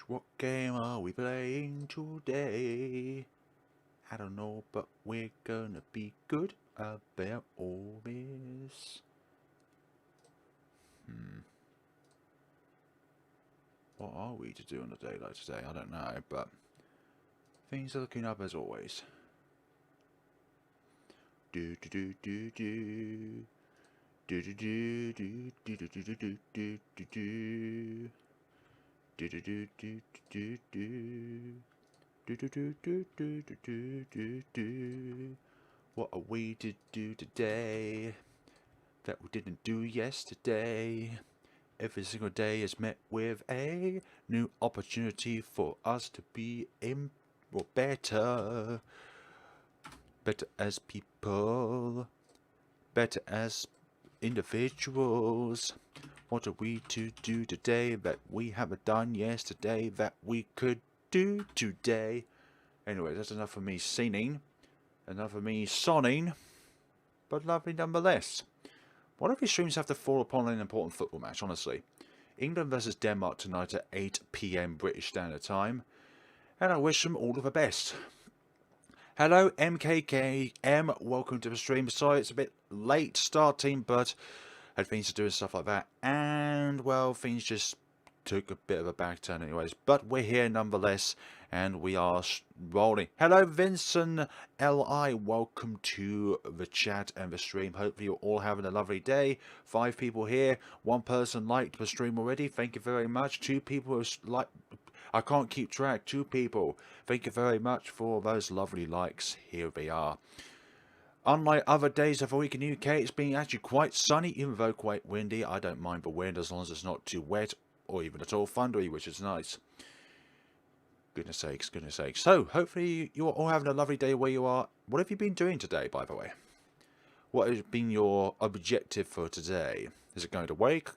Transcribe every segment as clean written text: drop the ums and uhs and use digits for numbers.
What game are we playing today? I don't know, but we're gonna be good about all this. What are we to do on a day like today? I don't know, but things are looking up as always. Do do do do do. Do do do do do do do do do do do. Do do do do do do. Do do do do do do do do. What are we to do today that we didn't do yesterday? Every single day is met with a new opportunity for us to be better. Better as people. Better as individuals. What are we to do today that we haven't done yesterday that we could do today? Anyway, that's enough of me singing. Enough of me sonning. But lovely nonetheless. What if your streams have to fall upon an important football match, honestly? England versus Denmark tonight at 8 PM British Standard Time. And I wish them all of the best. Hello, MKKM. Welcome to the stream. Sorry, it's a bit late starting, but had things to do and stuff like that. And, well, things just took a bit of a back turn anyways. But we're here nonetheless, and we are rolling. Hello, Vincent L.I. Welcome to the chat and the stream. Hopefully you're all having a lovely day. 5 people here. 1 person liked the stream already. Thank you very much. 2 people have liked... I can't keep track. 2 people. Thank you very much for those lovely likes. Here we are. Unlike other days of the week in the UK, it's been actually quite sunny, even though quite windy. I don't mind the wind as long as it's not too wet or even at all thundery, which is nice. Goodness sakes, goodness sakes. So, hopefully you're all having a lovely day where you are. What have you been doing today, by the way? What has been your objective for today? Is it going to work?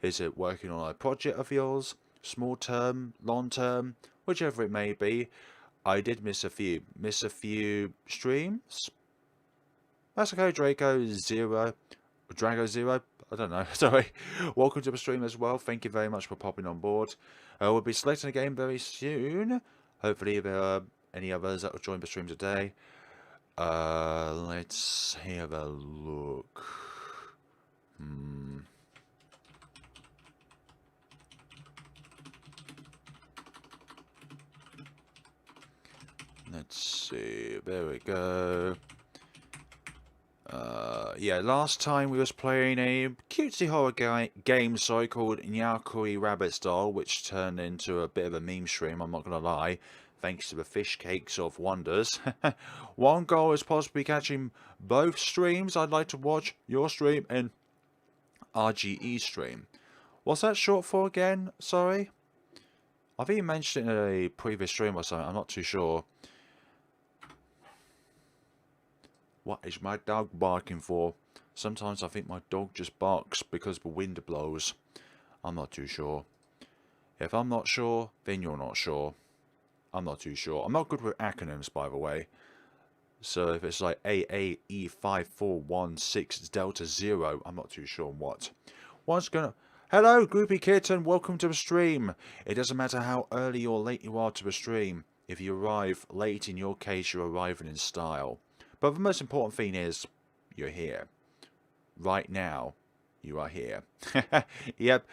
Is it working on a project of yours? Small term, long term, whichever it may be. I did miss a few streams. That's okay, Drago0. I don't know, sorry. Welcome to the stream as well. Thank you very much for popping on board. We'll be selecting a game very soon. Hopefully there are any others that will join the stream today. Let's have a look. Let's see, there we go. Yeah, last time we was playing a cutesy horror game, called Nyakui Rabbit's Doll, which turned into a bit of a meme stream, I'm not gonna lie, thanks to the fish cakes of wonders. One goal is possibly catching both streams. I'd like to watch your stream and RGE stream. What's that short for again? Sorry? I think you mentioned it in a previous stream or something, I'm not too sure. What is my dog barking for? Sometimes I think my dog just barks because the wind blows. I'm not too sure. If I'm not sure, then you're not sure. I'm not too sure. I'm not good with acronyms, by the way. So if it's like AAE5416 Delta 0, I'm not too sure what. What's gonna... Hello, Groupie Kitten. Welcome to the stream. It doesn't matter how early or late you are to the stream. If you arrive late, in your case, you're arriving in style. But the most important thing is, you're here. Right now, you are here. Yep,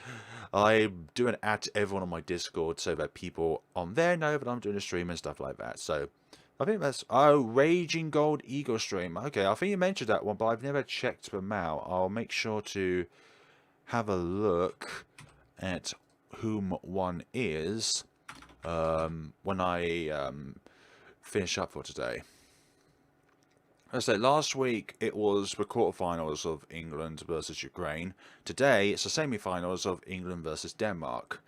I'm doing an ad to everyone on my Discord so that people on there know that I'm doing a stream and stuff like that. So, I think that's... Oh, Raging Gold Eagle stream. Okay, I think you mentioned that one, but I've never checked them out. I'll make sure to have a look at whom one is when I finish up for today. As I said, last week it was the quarterfinals of England versus Ukraine. Today it's the semi-finals of England versus Denmark,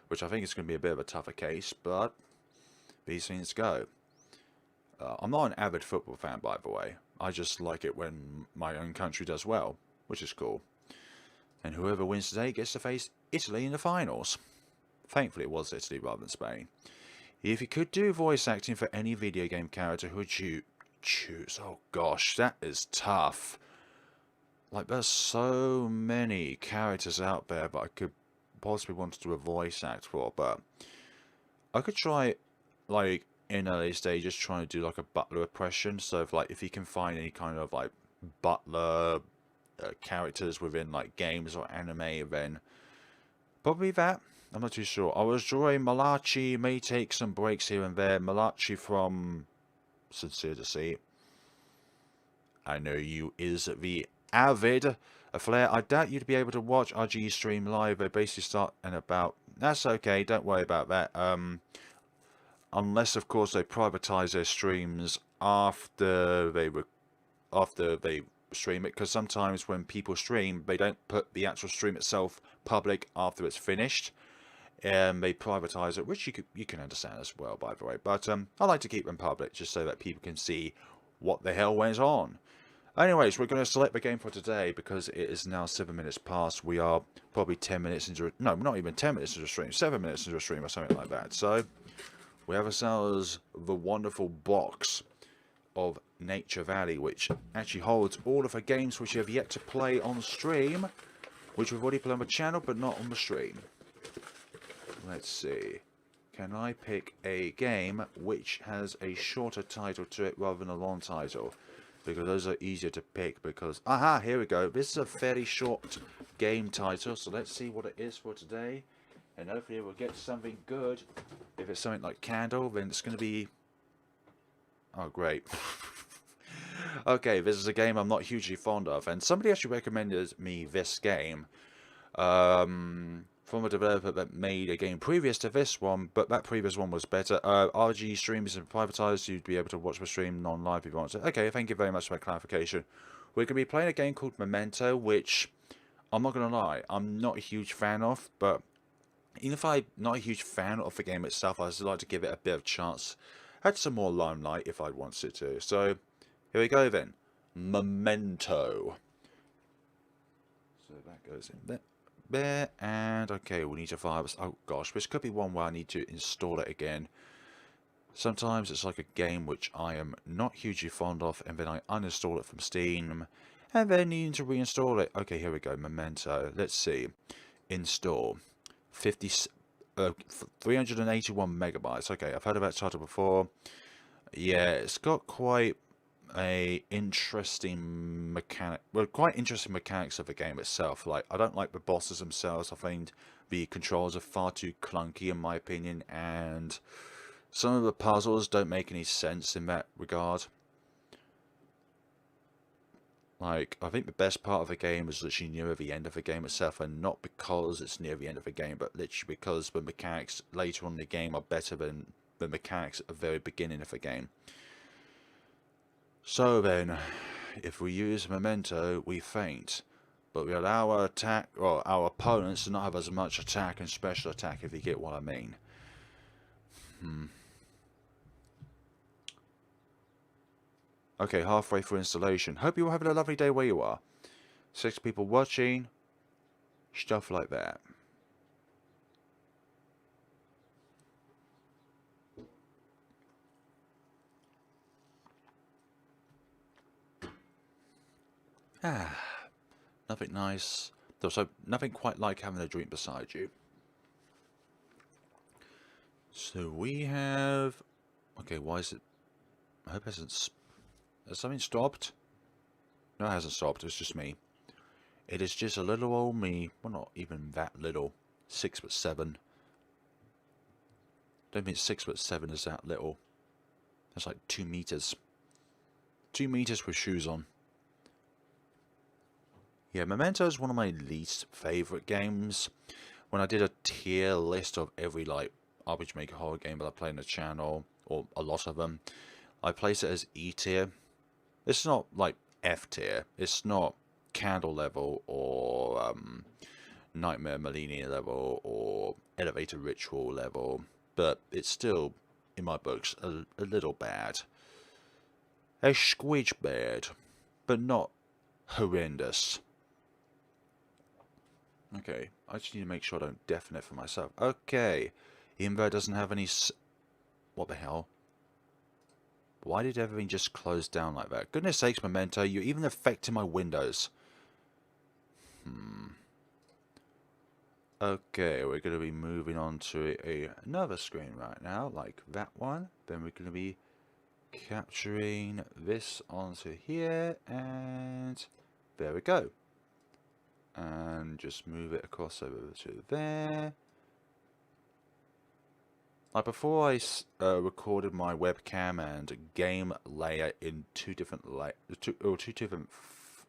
which I think is going to be a bit of a tougher case, but these things go. I'm not an avid football fan, by the way. I just like it when my own country does well, which is cool. And whoever wins today gets to face Italy in the finals. Thankfully it was Italy rather than Spain. If you could do voice acting for any video game character, who would you choose? Oh gosh, that is tough. Like, there's so many characters out there that I could possibly want to do a voice act for, but I could try, like, in early stages, trying to do like a butler impression. So if you can find any kind of like butler characters within like games or anime, then probably that. I'm not too sure. I was drawing Malachi, may take some breaks here and there. Malachi from Sincere Deceit. I know you is the avid Flair. I doubt you'd be able to watch RG stream live. They basically start in about. That's okay. Don't worry about that. Unless of course they privatize their streams after they stream it, because sometimes when people stream, they don't put the actual stream itself public after it's finished, and they privatize it, which you can understand as well, by the way. But I like to keep them public just so that people can see what the hell went on. Anyways, we're going to select the game for today because it is now 7 minutes past. We are probably 10 minutes into no, not even 10 minutes into the stream, 7 minutes into the stream or something like that. So we have ourselves the wonderful box of Nature Valley, which actually holds all of the games which you have yet to play on stream, which we've already played on the channel but not on the stream. Let's see. Can I pick a game which has a shorter title to it rather than a long title? Because those are easier to pick because... Aha, here we go. This is a fairly short game title, so let's see what it is for today. And hopefully we'll get something good. If it's something like Candle, then it's going to be... Oh, great. Okay, this is a game I'm not hugely fond of. And somebody actually recommended me this game. From a developer that made a game previous to this one, but that previous one was better. RG streams and privatized, you'd be able to watch the stream non-live if you want to. Okay, thank you very much for that clarification. We're going to be playing a game called Memento, which, I'm not going to lie, I'm not a huge fan of, but even if I'm not a huge fan of the game itself, I'd like to give it a bit of chance. Had some more limelight if I wanted to. So, here we go then. Memento. So that goes in there. There, and okay, we need to fire this. Oh gosh, this could be one where I need to install it again. Sometimes it's like a game which I am not hugely fond of, and then I uninstall it from Steam, and then needing to reinstall it. Okay, here we go, Memento. Let's see. Install. 381 megabytes. Okay, I've heard about that title before. Yeah, it's got quite a interesting mechanic, well, quite interesting mechanics of the game itself. Like, I don't like the bosses themselves. I find the controls are far too clunky in my opinion, and some of the puzzles don't make any sense in that regard. Like, I think the best part of the game is literally near the end of the game itself, and not because it's near the end of the game, but literally because the mechanics later on in the game are better than the mechanics at the very beginning of the game. So then, if we use Memento, we faint, but we allow our attack, or our opponents to not have as much attack and special attack, if you get what I mean. Okay, halfway through installation. Hope you're having a lovely day where you are. 6 people watching, stuff like that. Nothing nice. So nothing quite like having a drink beside you. So we have... Okay, why is it... I hope it hasn't... Has something stopped? No, it hasn't stopped. It's just me. It is just a little old me. Well, not even that little. 6'7". Don't think 6'7" is that little. That's like 2 meters. 2 meters with shoes on. Yeah, Memento is one of my least favourite games. When I did a tier list of every like RPG Maker horror game that I play on the channel, or a lot of them, I place it as E tier. It's not like F tier. It's not Candle level or Nightmare Millennia level or Elevator Ritual level, but it's still, in my books, a little bad. A squidge bad, but not horrendous. Okay, I just need to make sure I don't deafen it for myself. Okay, even though it doesn't have any... What the hell? Why did everything just close down like that? Goodness sakes, Memento, you're even affecting my windows. Okay, we're going to be moving on to another screen right now, like that one. Then we're going to be capturing this onto here, and there we go. And just move it across over to there. Like before, I recorded my webcam and game layer in two different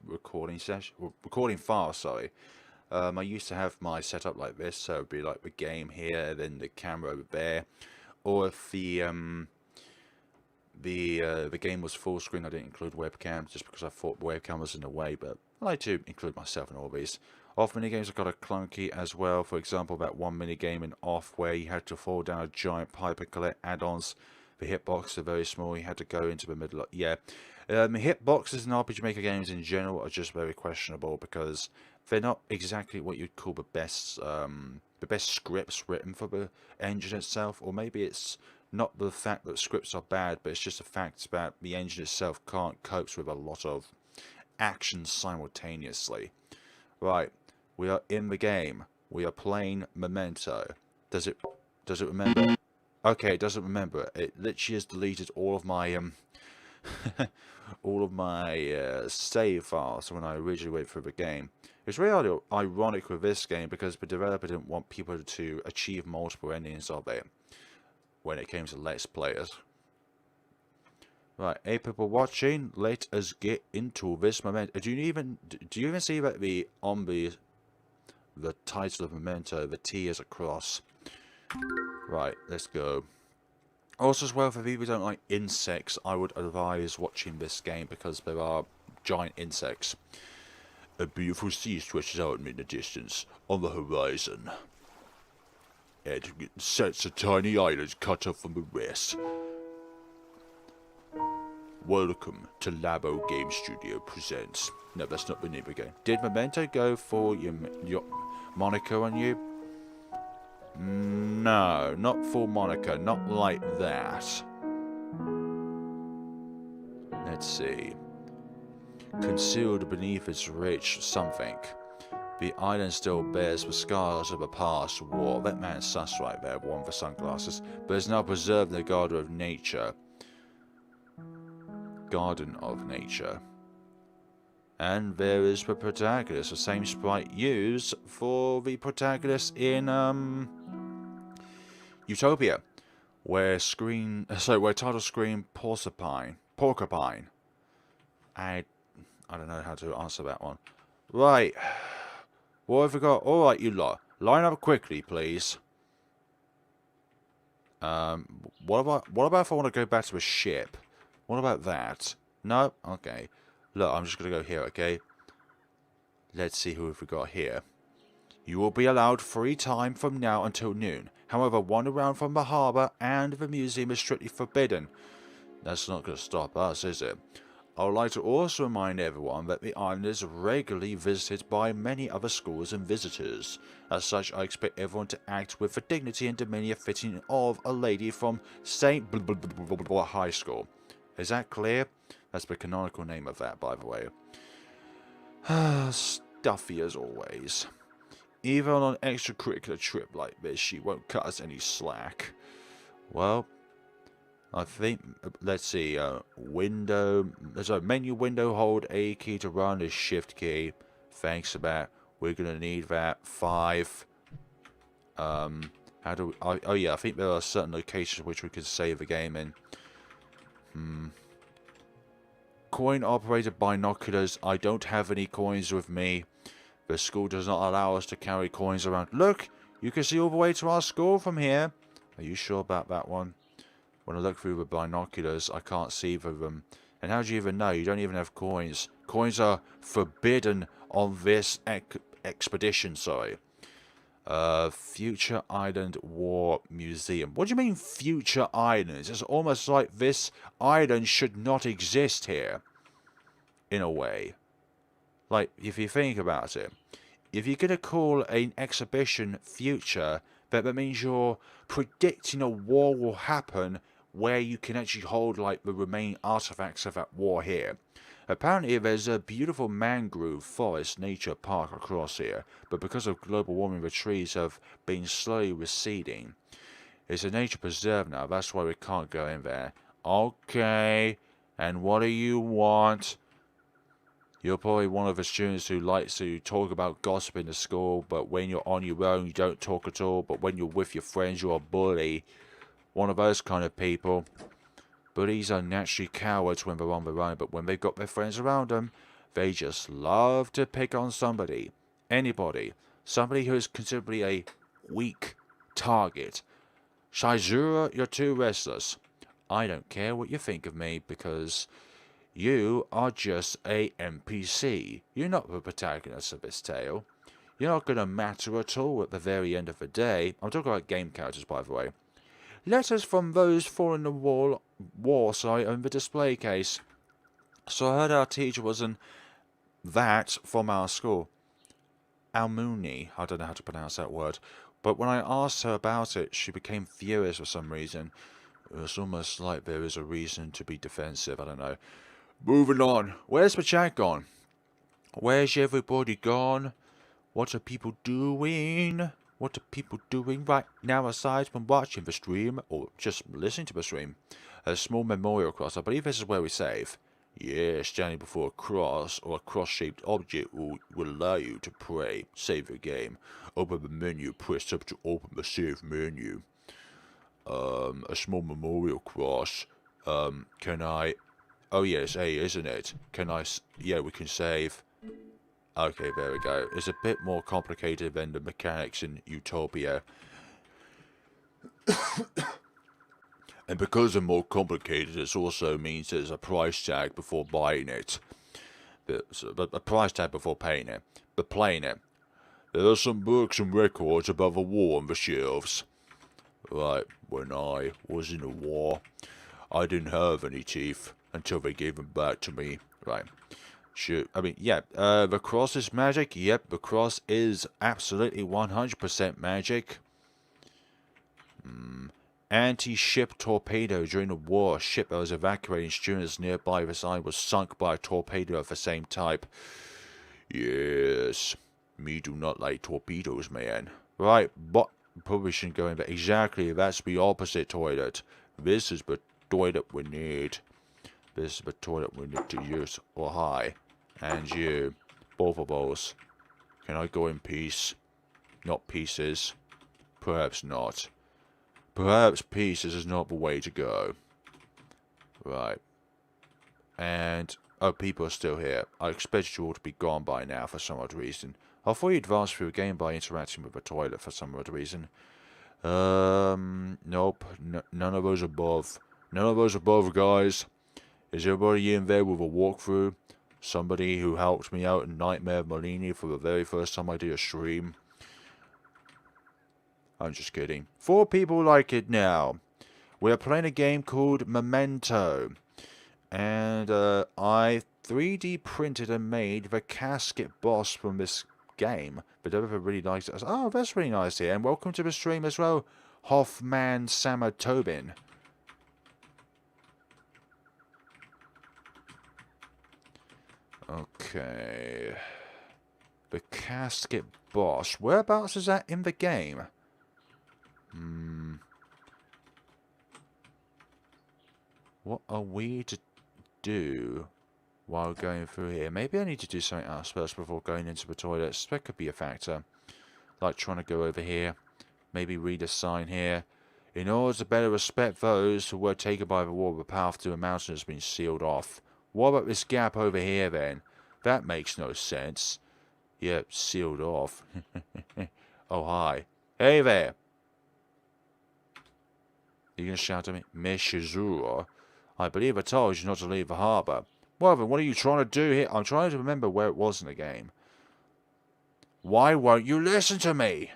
recording files. Sorry. I used to have my setup like this, so it'd be like the game here, then the camera over there. Or if the game was full screen, I didn't include webcam just because I thought webcam was in the way. But I like to include myself in all these. Off minigames have got a clunky as well. For example, that one minigame in Off where you had to fall down a giant pipe and collect add-ons. The hitboxes are very small. You had to go into the middle. Hitboxes in RPG Maker games in general are just very questionable because they're not exactly what you'd call the best scripts written for the engine itself. Or maybe it's not the fact that scripts are bad, but it's just the fact that the engine itself can't cope with a lot of action simultaneously. Right. We are in the game. We are playing Memento. Does it remember? Okay, it doesn't remember. It literally has deleted all of my save files when I originally went through the game. It's really ironic with this game because the developer didn't want people to achieve multiple endings of it when it came to Let's Players. Right, hey people watching, let us get into this Memento. Do you even see that the title of Memento, the T is a cross? Right, let's go. Also as well, for people who don't like insects, I would advise watching this game because there are giant insects. A beautiful sea stretches out in the distance, on the horizon. It sets a tiny island cut off from the rest. Welcome to Labo Game Studio presents. No, that's not the name of the game. Did Memento go for your moniker on you? No, not full moniker, not like that. Let's see. Concealed beneath its rich something. The island still bears the scars of a past war. That man's sus right there, one with the sunglasses. But is now preserved in the Garden of Nature. Garden of Nature. And there is the protagonist, the same sprite used for the protagonist in Utopia, where title screen porcupine. I don't know how to answer that one. Right. What have we got? Alright, you lot. Line up quickly, please. What about if I want to go back to a ship? What about that? No? Okay. Look, I'm just going to go here, okay? Let's see who have we got here. You will be allowed free time from now until noon. However, one around from the harbour and the museum is strictly forbidden. That's not going to stop us, is it? I would like to also remind everyone that the island is regularly visited by many other schools and visitors. As such, I expect everyone to act with the dignity and demeanour fitting of a lady from St. High School. Is that clear? That's the canonical name of that, by the way. Stuffy as always. Even on an extracurricular trip like this, she won't cut us any slack. Well, I think, let's see, menu window, hold A key to run is shift key. Thanks for that. We're going to need that. 5. How do we, oh yeah, I think there are certain locations which we could save the game in. Coin operated binoculars. I don't have any coins with me. The school does not allow us to carry coins around. Look, you can see all the way to our school from here. Are you sure about that one? When I look through the binoculars, I can't see them. And how do you even know? You don't even have coins. Coins are forbidden on this expedition, sorry. Future Island War Museum. What do you mean, Future Islands? It's almost like this island should not exist here. In a way. Like, if you think about it. If you're going to call an exhibition future, that means you're predicting a war will happen where you can actually hold, like, the remaining artifacts of that war here. Apparently there's a beautiful mangrove forest nature park across here, but because of global warming the trees have been slowly receding. It's a nature preserve now, that's why we can't go in there. Okay, and what do you want? You're probably one of the students who likes to talk about gossip in the school, but when you're on your own you don't talk at all, but when you're with your friends you're a bully. One of those kind of people. Bullies are naturally cowards when they're on their own, but when they've got their friends around them, they just love to pick on somebody. Anybody. Somebody who is considerably a weak target. Shizura, you're too restless. I don't care what you think of me, because you are just a NPC. You're not the protagonist of this tale. You're not going to matter at all at the very end of the day. I'm talking about game characters, by the way. Letters from those fallen in the war site in the display case. So I heard our teacher was an that from our school. Almuni, I don't know how to pronounce that word. But when I asked her about it, she became furious for some reason. It's almost like there is a reason to be defensive, I don't know. Moving on. Where's the chat gone? Where's everybody gone? What are people doing? What are people doing right now aside from watching the stream or just listening to the stream? A small memorial cross. I believe this is where we save. Yes, standing before a cross or a cross-shaped object will allow you to pray. Save the game. Open the menu. Press up to open the save menu. A small memorial cross. Can I... Oh yes, A, isn't it? Can I... Yeah, we can save. Okay, there we go. It's a bit more complicated than the mechanics in Utopia. And because they're more complicated, it also means there's a price tag before buying it. A price tag before paying it. But playing it. There are some books and records about the war on the shelves. Right, when I was in the war, I didn't have any teeth until they gave them back to me. Right. Shoot, I mean, yeah, the cross is magic. Yep, the cross is absolutely 100% magic. Anti-ship torpedo during the war. A ship that was evacuating students nearby the side was sunk by a torpedo of the same type. Yes, me do not like torpedoes, man. Right, but probably shouldn't go in there. Exactly, that's the opposite toilet. This is the toilet we need. This is the toilet we need to use. Oh, hi. And you. Both of those. Can I go in peace? Not pieces. Perhaps not. Perhaps pieces is not the way to go. Right. And... oh, people are still here. I expected you all to be gone by now for some odd reason. I thought you advanced through the game by interacting with the toilet for some odd reason. Nope. None of those above. None of those above, guys. Is everybody in there with a walkthrough? Somebody who helped me out in Nightmare of Molini for the very first time I did a stream. I'm just kidding. 4 people like it now. We are playing a game called Memento. And I 3D printed and made the casket boss from this game. The developer really likes it. Oh, that's really nice here. And welcome to the stream as well, Hoffman Samatobin. Okay. The casket boss. Whereabouts is that in the game? What are we to do while going through here? Maybe I need to do something else first before going into the toilets. That could be a factor. Like trying to go over here. Maybe read a sign here. In order to better respect those who were taken by the war, the path to the mountain has been sealed off. What about this gap over here then? That makes no sense. Yep, sealed off. Oh, hi. Hey there. You gonna shout at me? Miss Shizura? I believe I told you not to leave the harbour. Well then, what are you trying to do here? I'm trying to remember where it was in the game. Why won't you listen to me?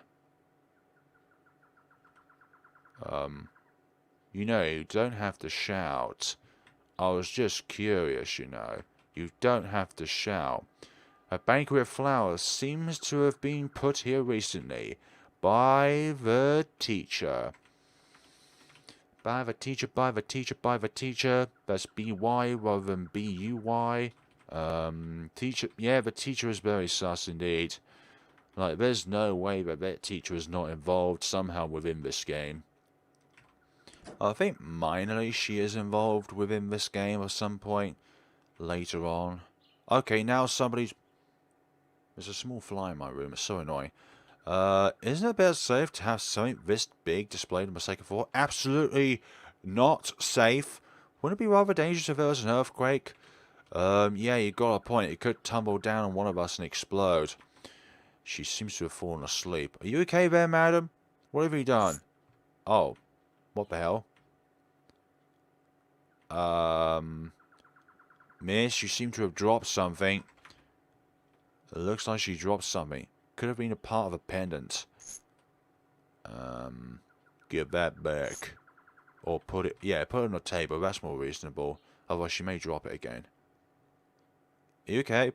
You know, you don't have to shout. I was just curious, you know. You don't have to shout. A banquet of flowers seems to have been put here recently by the teacher. By the teacher, by the teacher, by the teacher. That's B-Y rather than B-U-Y. Teacher, yeah, the teacher is very sus indeed. Like, there's no way that teacher is not involved somehow within this game. I think minorly she is involved within this game at some point later on. Okay, now somebody's... There's a small fly in my room, it's so annoying. Isn't it better safe to have something this big displayed on the second floor? Absolutely not safe. Wouldn't it be rather dangerous if there was an earthquake? Yeah, you got a point. It could tumble down on one of us and explode. She seems to have fallen asleep. Are you okay there, madam? What have you done? Oh, what the hell? Miss, you seem to have dropped something. It looks like she dropped something. Could have been a part of a pendant. Give that back. Or put it... Yeah, put it on the table. That's more reasonable. Otherwise, she may drop it again. Are you okay?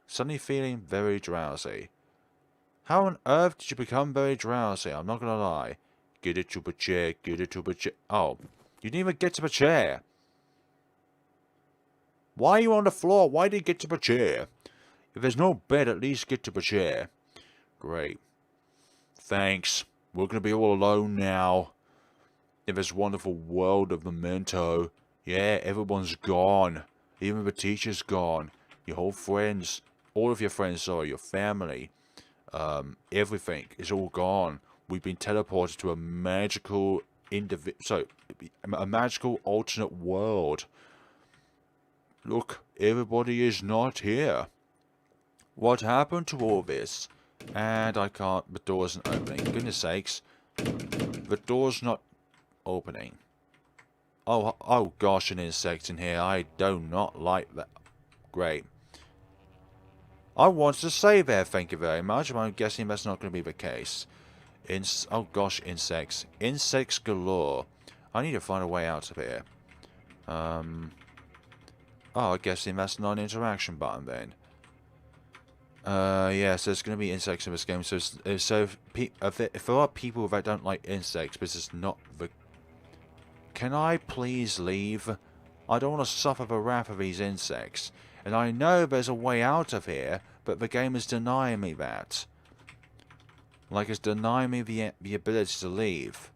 Suddenly feeling very drowsy. How on earth did you become very drowsy? I'm not gonna lie. Get it to the chair. Get it to the chair. Oh, you didn't even get to the chair. Why are you on the floor? Why did you get to the chair? If there's no bed, at least get to the chair. Great. Thanks. We're going to be all alone now. In this wonderful world of Memento. Yeah, everyone's gone. Even the teacher's gone. Your whole friends. All of your friends, sorry, your family. Everything is all gone. We've been teleported to a magical a magical alternate world. Look, everybody is not here. What happened to all this? And I can't... The door isn't opening. Goodness sakes. The door's not opening. Oh gosh, an insect in here. I do not like that. Great. I wanted to save there, thank you very much, but I'm guessing that's not going to be the case. Oh gosh, insects. Insects galore. I need to find a way out of here. Oh, I guess that's not an interaction button then. Yeah, so there's going to be insects in this game. So if there are people that don't like insects, this is not the... Can I please leave? I don't want to suffer the wrath of these insects. And I know there's a way out of here, but the game is denying me that. Like it's denying me the ability to leave.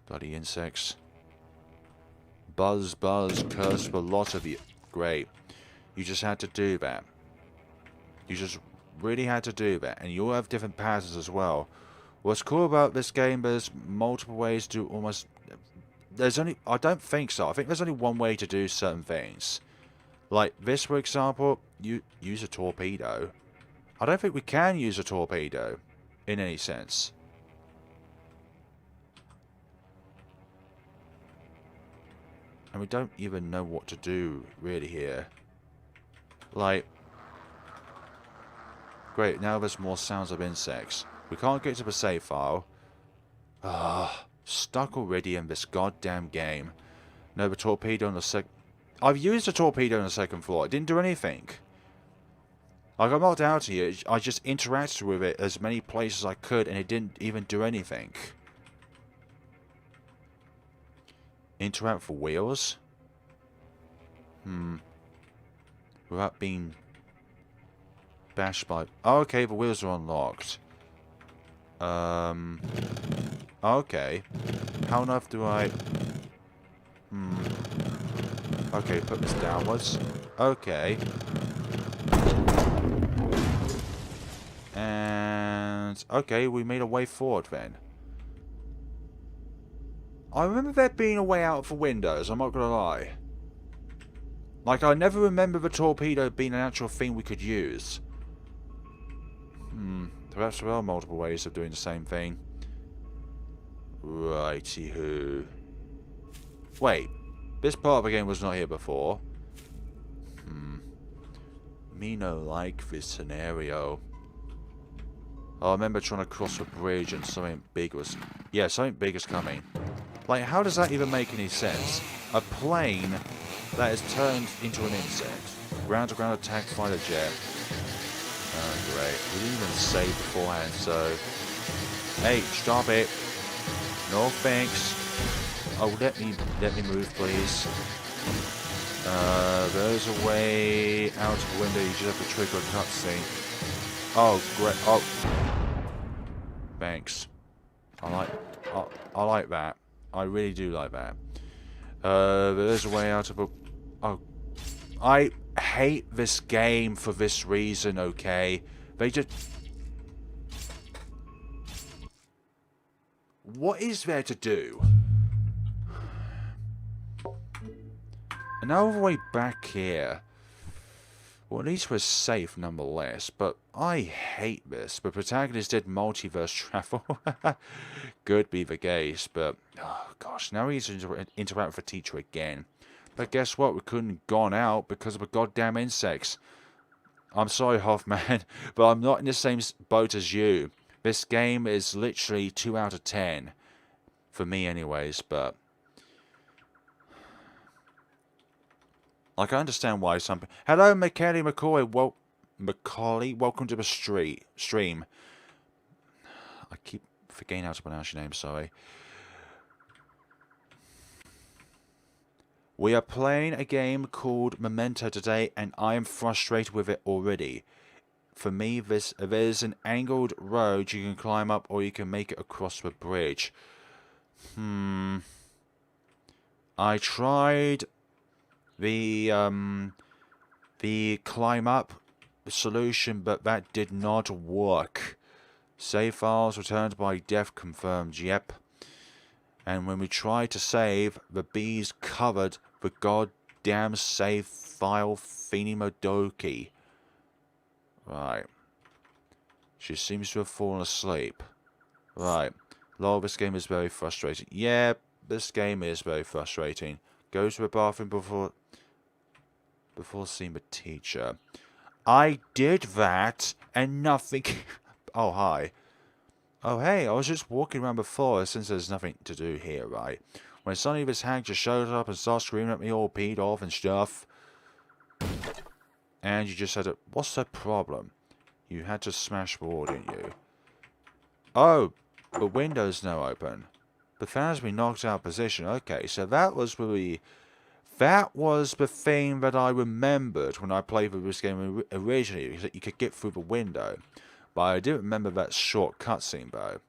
Bloody insects. Buzz, buzz, curse the lot of you. Great. You just had to do that. You just really had to do that. And you all have different patterns as well. What's cool about this game, there's multiple ways to almost... There's only... I don't think so. I think there's only one way to do certain things. Like this, for example, you use a torpedo. I don't think we can use a torpedo in any sense. And we don't even know what to do, really, here. Like... Great, now there's more sounds of insects. We can't get to the save file. Stuck already in this goddamn game. No, the torpedo on the I've used a torpedo on the second floor. It didn't do anything. Like, I'm not down to you. I just interacted with it as many places as I could, and it didn't even do anything. Interact for wheels? Without being bashed by... Oh, okay, the wheels are unlocked. Okay. How on earth do I... Okay, put this downwards. Okay. And... Okay, we made a way forward then. I remember there being a way out for windows, I'm not gonna lie. Like, I never remember the torpedo being an actual thing we could use. Perhaps there are multiple ways of doing the same thing. Righty-hoo. Wait, this part of the game was not here before. Me no like this scenario. I remember trying to cross a bridge and something big was... Yeah, something big is coming. Like, how does that even make any sense? A plane that is turned into an insect. Ground-to-ground attack fighter jet. Oh, great. We didn't even save beforehand, so... Hey, stop it. No thanks. Oh, let me move, please. There's a way out of the window. You just have to trigger a cutscene. Oh, great. Oh, thanks. I like that. I really do like that. There's a way out of a... Oh, I hate this game for this reason, okay? They just... What is there to do? Another way back here. Well, at least we're safe nonetheless, but I hate this. The protagonist did multiverse travel. Could be the case, but... Oh, gosh, now we need to interact with the teacher again. But guess what? We couldn't have gone out because of the goddamn insects. I'm sorry, Hoffman, but I'm not in the same boat as you. This game is literally 2 out of 10. For me anyways, but... Like, I understand why some... Hello, Macaulay, welcome to the stream. I keep forgetting how to pronounce your name, sorry. We are playing a game called Memento today, and I am frustrated with it already. For me, there's an angled road you can climb up, or you can make it across the bridge. I tried the climb up solution, but that did not work. Save files returned by def confirmed, yep. And when we tried to save, the bees covered the goddamn save file Finimodoki. Right. She seems to have fallen asleep. Right. Lol, this game is very frustrating. Yeah, this game is very frustrating. Go to the bathroom before seeing the teacher. I did that, and nothing... Oh, hi. Oh, hey, I was just walking around before, since there's nothing to do here, right? When suddenly this hag just showed up and started screaming at me all peed off and stuff. And you just said, what's the problem? You had to smash the wall, didn't you? Oh, the window's now open. The fan's been knocked out of position. Okay, so that was the thing that I remembered when I played with this game originally, is that you could get through the window. But I didn't remember that short cutscene, though.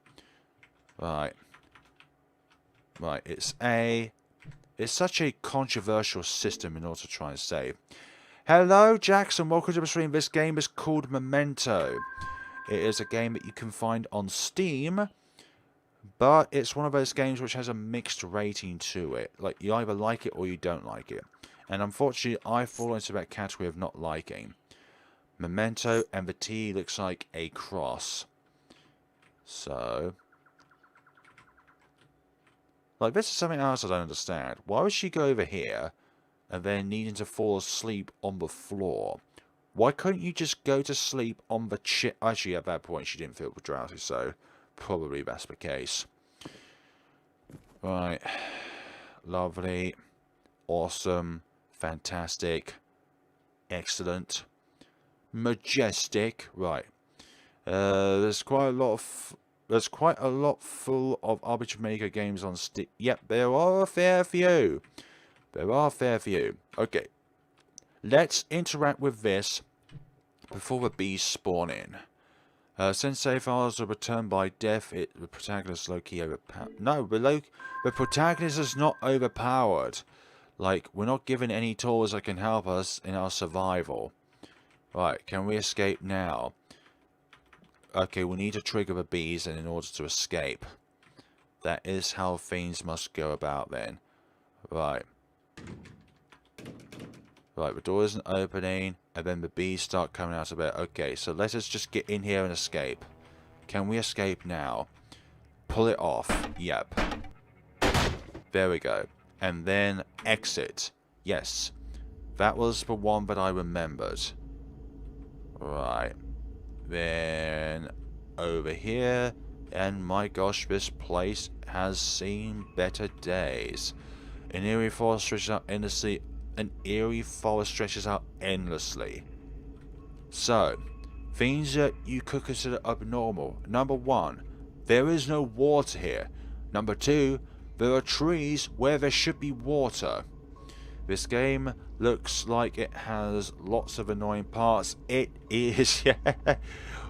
Right. Right, it's such a controversial system in order to try and save. Hello, Jackson. Welcome to the stream. This game is called Memento. It is a game that you can find on Steam, but it's one of those games which has a mixed rating to it. Like, you either like it or you don't like it. And unfortunately, I fall into that category of not liking. Memento, and the T looks like a cross. So... Like, this is something else I don't understand. Why would she go over here and then needing to fall asleep on the floor? Why couldn't you just go to sleep on the chair? Actually, at that point, she didn't feel drowsy, so probably that's the case. Right. Lovely. Awesome. Fantastic. Excellent. Majestic. Right. There's quite a lot full of Arbiter Maker games on Steam. Yep, there are a fair few. Okay. Let's interact with this before the bees spawn in. Since save files are returned by death, the protagonist is low-key overpowered. No, the protagonist is not overpowered. Like, we're not given any tools that can help us in our survival. Right, can we escape now? Okay, we need to trigger the bees in order to escape. That is how things must go about then. Right. Right, the door isn't opening, and then the bees start coming out of it. Okay, so let us just get in here and escape. Can we escape now? Pull it off. Yep. There we go. And then exit. Yes. That was the one that I remembered. Right. Then over here, and my gosh, this place has seen better days. An eerie forest stretches out endlessly. So, things that you could consider abnormal. Number one, there is no water here. Number two, There are trees where there should be water. This game looks like it has lots of annoying parts. It is, yeah.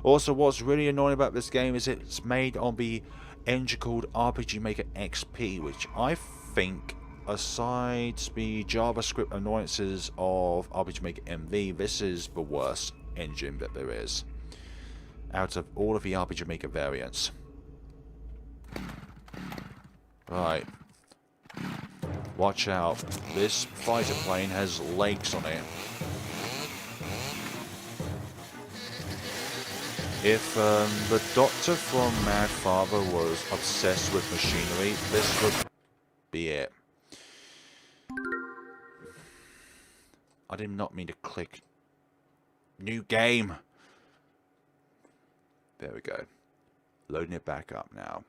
Also, what's really annoying about this game is it's made on the engine called RPG Maker XP, which I think, aside the JavaScript annoyances of RPG Maker MV, this is the worst engine that there is out of all of the RPG Maker variants. Right. Watch out. This fighter plane has legs on it. If the doctor from Mad Father was obsessed with machinery, this would be it. I did not mean to click. New game. There we go. Loading it back up now.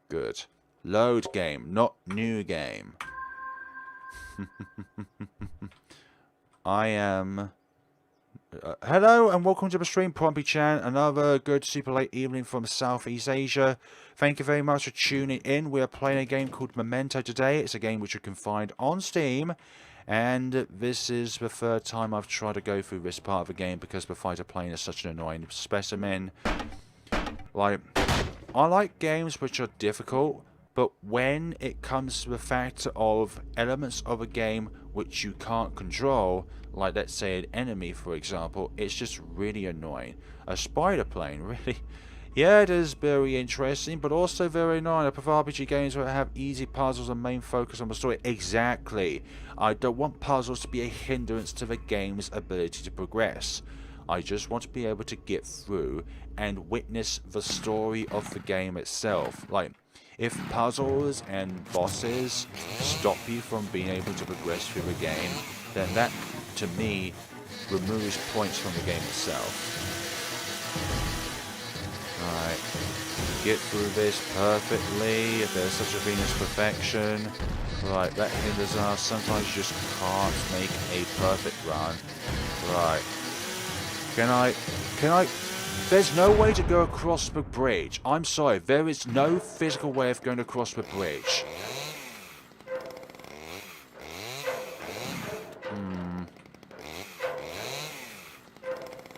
Good. Load game, not new game. I am... hello and welcome to the stream, Pompey-chan. Another good super late evening from Southeast Asia. Thank you very much for tuning in. We are playing a game called Memento today. It's a game which you can find on Steam. And this is the third time I've tried to go through this part of the game because the fighter plane is such an annoying specimen. Like, I like games which are difficult, but when it comes to the fact of elements of a game which you can't control, like let's say an enemy for example, it's just really annoying. A spider plane, really? Yeah, it is very interesting, but also very annoying. I prefer RPG games where I have easy puzzles and main focus on the story. Exactly. I don't want puzzles to be a hindrance to the game's ability to progress. I just want to be able to get through and witness the story of the game itself. Like, if puzzles and bosses stop you from being able to progress through the game, then that, to me, removes points from the game itself. Alright, get through this perfectly, if there's such a thing as perfection. Right, that hinders us. Sometimes you just can't make a perfect run. Right. Can I... There's no way to go across the bridge. I'm sorry, there is no physical way of going across the bridge.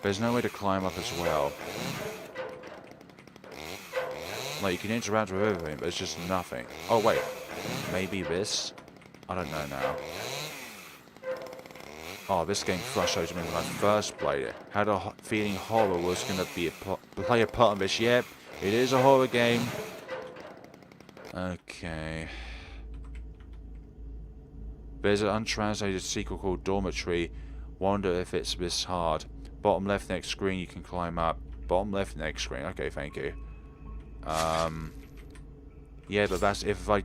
There's no way to climb up as well. Like, you can interact with everything, but it's just nothing. Oh, wait. Maybe this? I don't know now. Oh, this game frustrated me when I first played it. Had a feeling horror was going to be play a part of this. Yep, it is a horror game. Okay. There's an untranslated sequel called Dormitory. Wonder if it's this hard. Bottom left next screen, you can climb up. Bottom left next screen. Okay, thank you. Yeah, but that's if I...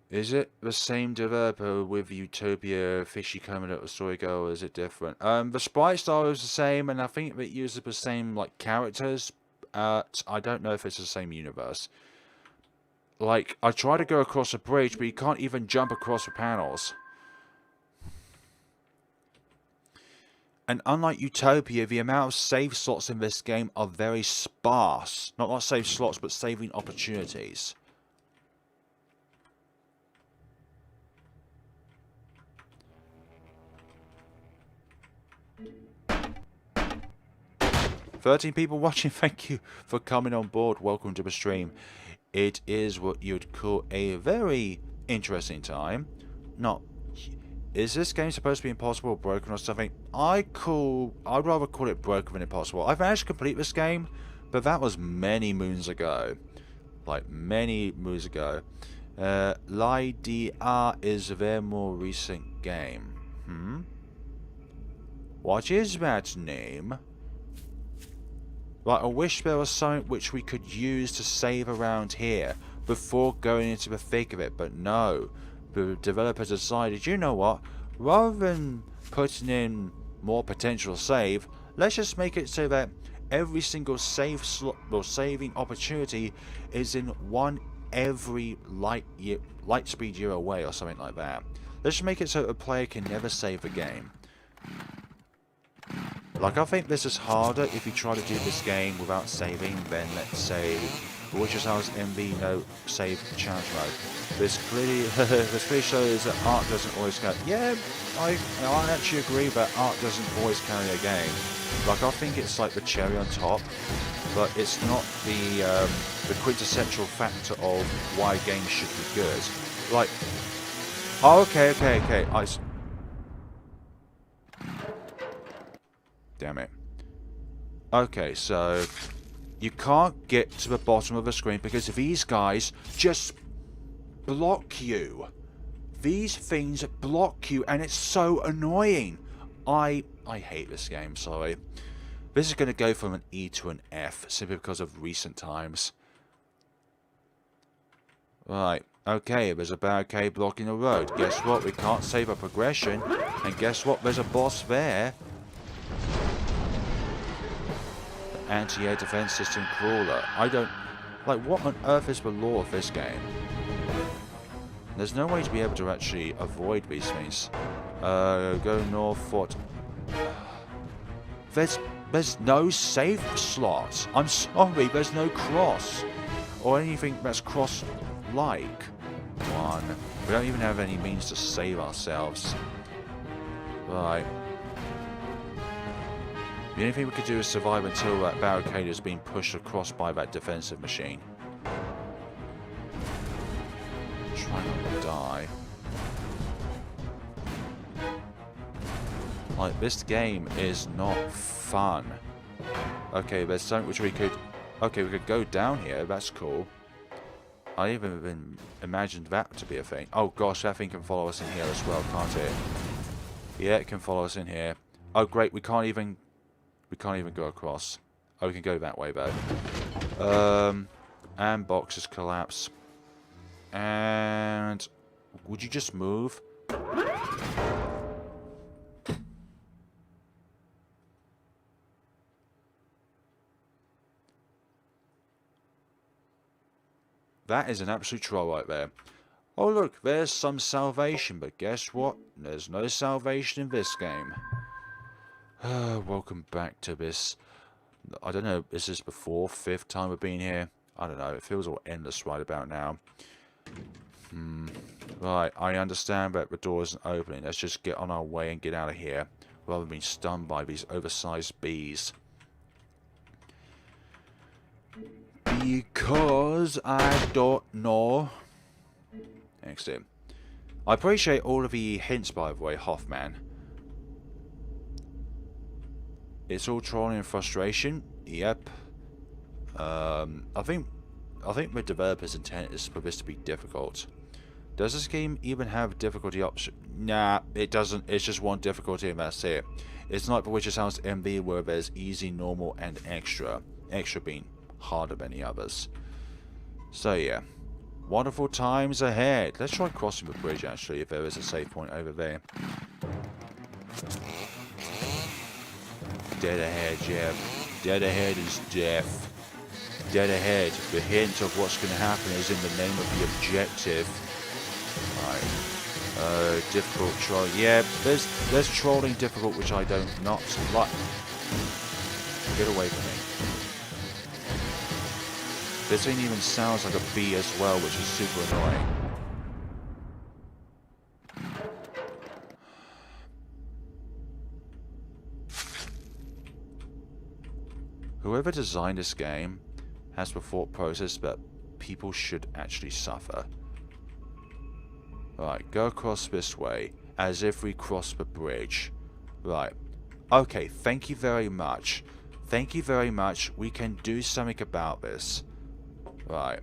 Is it the same developer with Utopia, Fishy Coming Up with Story Girl, or is it different? The sprite style is the same, and I think it uses the same, like, characters. I don't know if it's the same universe. Like, I try to go across a bridge, but you can't even jump across the panels. And unlike Utopia, the amount of save slots in this game are very sparse. Not save slots, but saving opportunities. "13 people watching, thank you for coming on board. Welcome to the stream. It is what you'd call a very interesting time. Not... Is this game supposed to be impossible or broken or something? I'd rather call it broken than impossible. I've managed to complete this game, but that was many moons ago. Like, many moons ago. L'IDR is a very more recent game. What is that name? Like, I wish there was something which we could use to save around here before going into the thick of it, but no. The developer decided, you know what, rather than putting in more potential save, let's just make it so that every single save slot or saving opportunity is in one every light speed year away or something like that. Let's just make it so a player can never save the game. Like, I think this is harder if you try to do this game without saving than, let's say, Witcher's House MV no save challenge mode. This clearly shows that art doesn't always count. Yeah, I actually agree that art doesn't always carry a game. Like, I think it's like the cherry on top, but it's not the quintessential factor of why games should be good. Like, oh, okay. Damn it. Okay, so you can't get to the bottom of the screen because these guys just block you. These things block you, and it's so annoying. I hate this game, sorry. This is going to go from an E to an F simply because of recent times. Right, okay, there's a barricade blocking the road. Guess what? We can't save our progression. And guess what? There's a boss there. The anti-air defense system crawler. I don't... Like, what on earth is the law of this game? There's no way to be able to actually avoid these things. Go north, what? There's no save slot. I'm sorry, there's no cross. Or anything that's cross-like. One. We don't even have any means to save ourselves. Right. The only thing we could do is survive until that barricade is being pushed across by that defensive machine. Try not to die. Like, this game is not fun. Okay, there's something which we could... Okay, we could go down here. That's cool. I even imagined that to be a thing. Oh gosh, that thing can follow us in here as well, can't it? Yeah, it can follow us in here. Oh great, we can't even go across. Oh, we can go that way though. And boxes collapse. And would you just move? That is an absolute troll right there. Oh look, there's some salvation, but guess what? There's no salvation in this game. Welcome back to this. I don't know, is this the 4th, 5th time we've been here? I don't know, it feels all endless right about now. Right, I understand that the door isn't opening. Let's just get on our way and get out of here, rather than being stunned by these oversized bees. Because I don't know. Excellent. I appreciate all of the hints, by the way, Hoffman. It's all trolling and frustration. Yep. I think the developer's intent is for this to be difficult. Does this game even have a difficulty option? Nah, it doesn't. It's just one difficulty and that's it. It's not the Witcher's House MV where there's easy, normal, and extra. Extra being harder than the others. So yeah. Wonderful times ahead. Let's try crossing the bridge actually, if there is a save point over there. Dead ahead, yeah. Dead ahead is death. Dead ahead. The hint of what's going to happen is in the name of the objective. Right. Difficult troll. Yeah, there's trolling difficult, which I don't not like. Get away from me. This thing even sounds like a bee as well, which is super annoying. Whoever designed this game has the thought process that people should actually suffer. Right, go across this way, as if we cross the bridge. Right. Okay, thank you very much. Thank you very much. We can do something about this. Right.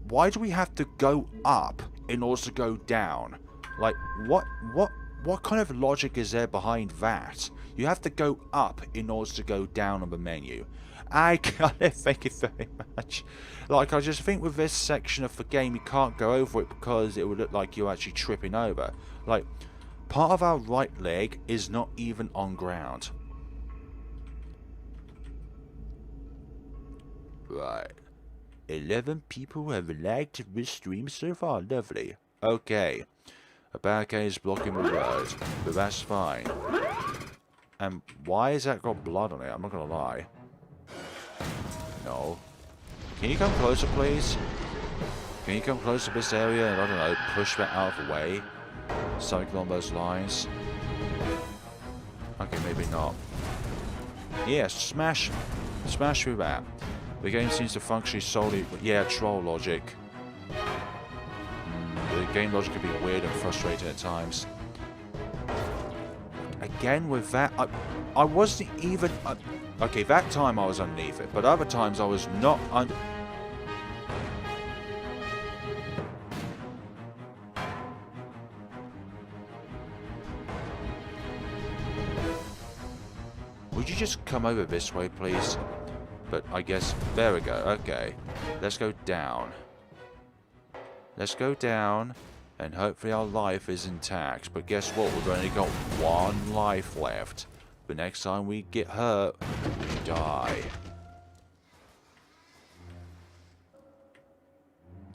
Why do we have to go up in order to go down? Like, what kind of logic is there behind that? You have to go up in order to go down on the menu. I can't thank you very much. Like, I just think with this section of the game, you can't go over it because it would look like you're actually tripping over. Like, part of our right leg is not even on ground. Right. 11 people have liked this stream so far. Lovely. Okay. A barricade is blocking the road, but that's fine. And why has that got blood on it? I'm not gonna lie. No. Can you come closer, please? Can you come closer to this area and, I don't know, push that out of the way? Something along those lines. Okay, maybe not. Yeah, smash through that. The game seems to function solely... Yeah, troll logic. The game logic can be weird and frustrating at times. Again, with that... I wasn't even... okay, that time I was underneath it, but other times I was not under... Would you just come over this way, please? But I guess... There we go. Okay. Let's go down. Let's go down. And hopefully our life is intact. But guess what? We've only got one life left. But next time we get hurt, we die.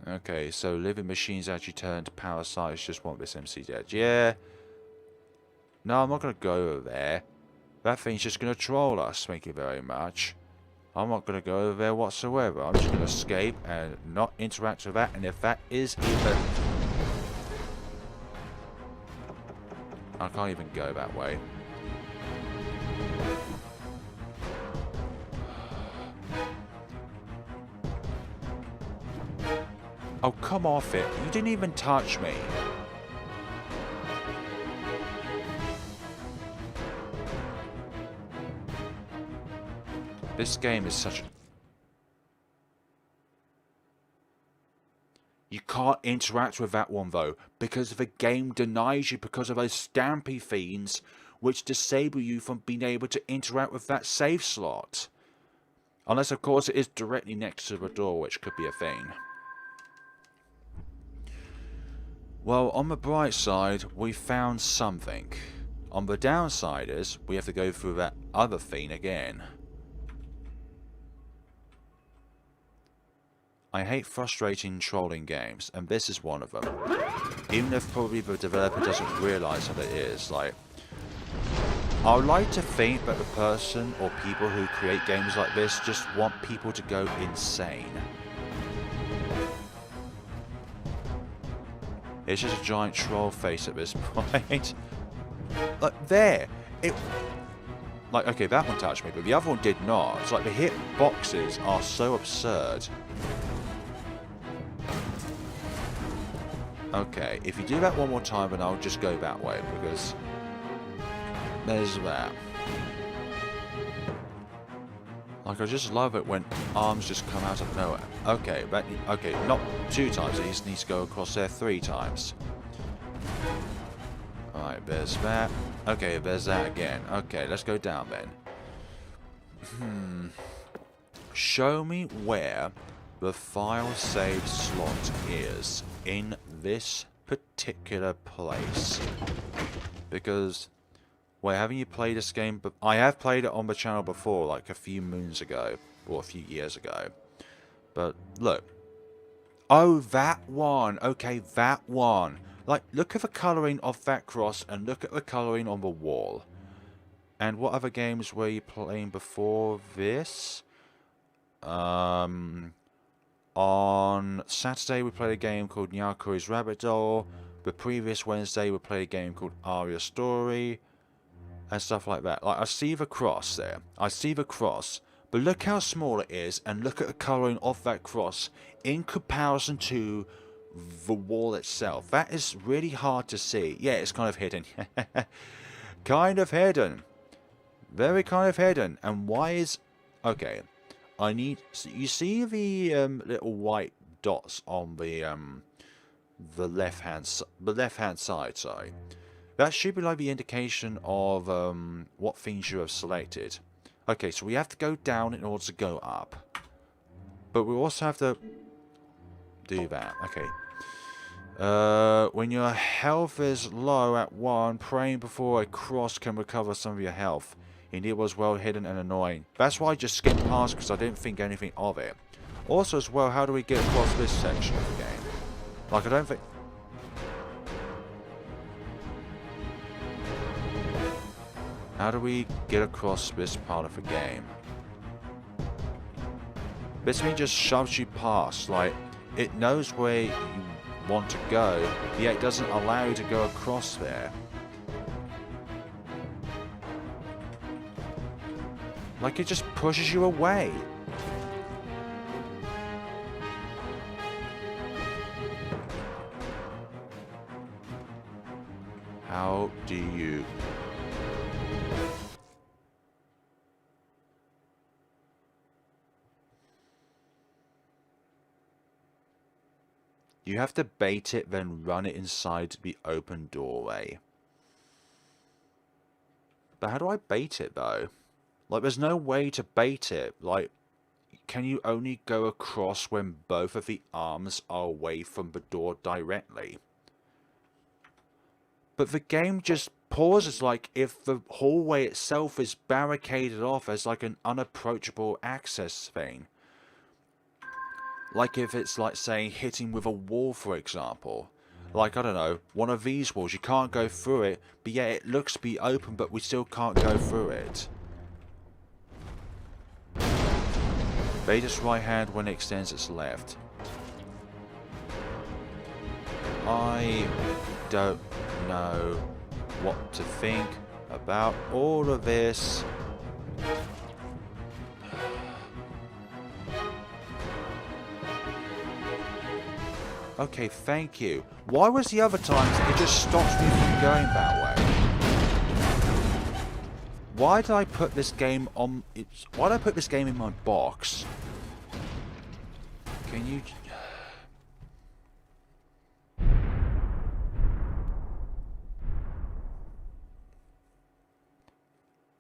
Okay, so living machines actually turn to parasites. Just want this MC dead. Yeah. No, I'm not going to go over there. That thing's just going to troll us. Thank you very much. I'm not going to go over there whatsoever. I'm just going to escape and not interact with that. And if that is even... I can't even go that way. Oh, come off it. You didn't even touch me. This game is such a... You can't interact with that one though, because the game denies you because of those stampy fiends, which disable you from being able to interact with that save slot. Unless of course it is directly next to the door, which could be a thing. Well, on the bright side, we found something. On the downside is, we have to go through that other thing again. I hate frustrating trolling games, and this is one of them. Even if probably the developer doesn't realise that it is. Like, I would like to think that the person or people who create games like this just want people to go insane. It's just a giant troll face at this point. Like, there! It... Like, okay, that one touched me, but the other one did not. It's like the hit boxes are so absurd. Okay, if you do that one more time, then I'll just go that way, because there's that. Like, I just love it when arms just come out of nowhere. Okay, okay, not 2 times, it just needs to go across there 3 times. Alright, there's that. Okay, there's that again. Okay, let's go down then. Show me where the file save slot is in this particular place. Because, well, haven't you played this game? But I have played it on the channel before, like a few moons ago, or a few years ago. But look. Oh, that one. Okay, that one. Like, look at the colouring of that cross and look at the colouring on the wall. And what other games were you playing before this? On Saturday we played a game called Nyakuri's Rabbit Doll. The previous Wednesday we played a game called Aria Story. And stuff like that. Like, I see the cross there. I see the cross. But look how small it is. And look at the colouring of that cross in comparison to the wall itself. That is really hard to see. Yeah, it's kind of hidden. Kind of hidden. Very kind of hidden. And why is... Okay. I need... So you see the little white dots on the left-hand side, sorry. That should be like the indication of what things you have selected. Okay, so we have to go down in order to go up. But we also have to do that. Okay. When your health is low at 1, praying before a cross can recover some of your health. Indeed, it was well hidden and annoying. That's why I just skipped past, because I didn't think anything of it. Also, as well, how do we get across this section of the game? Like, I don't think... How do we get across this part of the game? Basically just shoves you past, like, it knows where you want to go, yet it doesn't allow you to go across there. Like, it just pushes you away. How do you... You have to bait it, then run it inside the open doorway. But how do I bait it, though? Like, there's no way to bait it. Like, can you only go across when both of the arms are away from the door directly? But the game just pauses, like, if the hallway itself is barricaded off as, like, an unapproachable access thing. Like if it's, like, say, hitting with a wall, for example. Like, I don't know, one of these walls, you can't go through it, but yet it looks to be open, but we still can't go through it. Bait its right hand when it extends its left. I don't know what to think about all of this. Okay, thank you. Why was the other times it just stops me from going that way? Why did I put this game on... Why did I put this game in my box? Can you...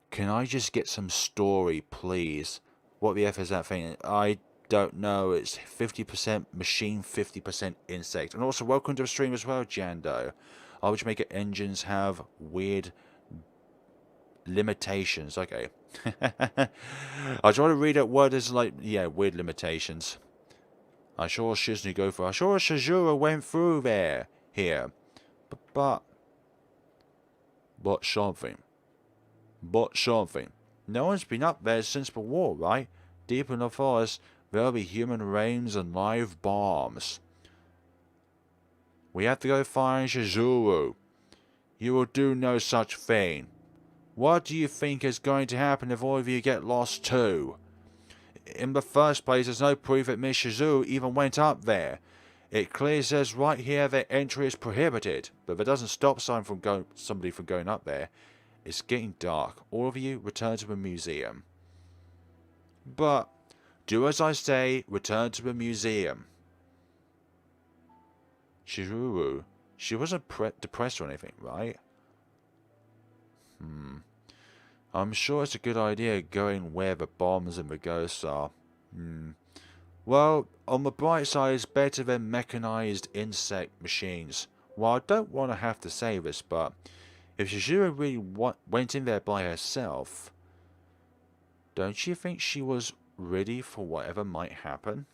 Can I just get some story, please? What the F is that thing? I don't know. It's 50% machine, 50% insect. And also, welcome to the stream as well, Jando. Which make it engines have weird limitations. Okay. I try to read that word as like, yeah, weird limitations. I sure Shizney go for. I sure Shizura went through there. Here. But something. But something. No one's been up there since the war, right? Deep in the forest, there'll be human rains and live bombs. We have to go find Shizuru. You will do no such thing. What do you think is going to happen if all of you get lost too? In the first place, there's no proof that Miss Shizuru even went up there. It clearly says right here that entry is prohibited, but that doesn't stop somebody from going up there. It's getting dark. All of you return to the museum. But do as I say, return to the museum. Shizuru, she wasn't depressed or anything, right? I'm sure it's a good idea going where the bombs and the ghosts are. Well, on the bright side, it's better than mechanized insect machines. Well, I don't want to have to say this, but if Shizuru really went in there by herself, don't you think she was ready for whatever might happen?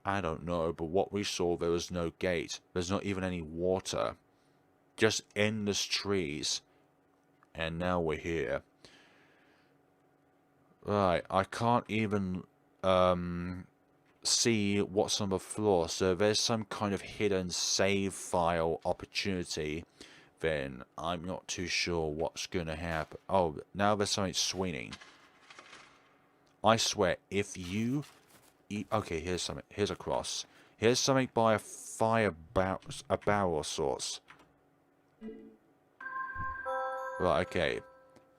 I don't know, but what we saw, there was no gate. There's not even any water. Just endless trees. And now we're here. Right, I can't even see what's on the floor, so there's some kind of hidden save file opportunity. Then I'm not too sure what's going to happen. Oh, now there's something swinging. I swear, if you... Okay, here's something. Here's a cross. Here's something by a barrel of sorts. Right, okay.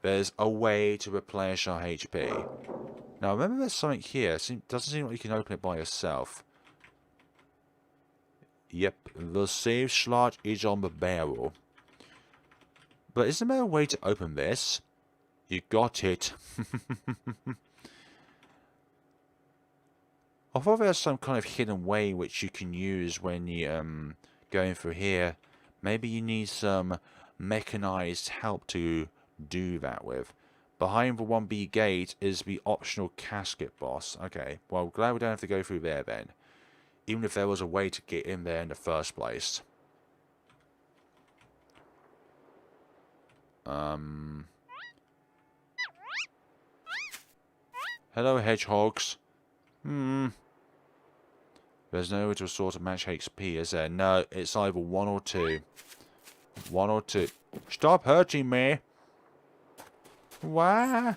There's a way to replenish our HP. Now, remember there's something here. Doesn't seem like you can open it by yourself. Yep, the save slot is on the barrel. But isn't there a way to open this? You got it. I thought there was some kind of hidden way which you can use when you going through here. Maybe you need some mechanized help to do that with. Behind the 1B gate is the optional casket boss. Okay, well, glad we don't have to go through there then. Even if there was a way to get in there in the first place. Hello, hedgehogs. There's no way to sort of match HP, is there? No, it's either 1 or 2. 1 or 2. Stop hurting me! Why?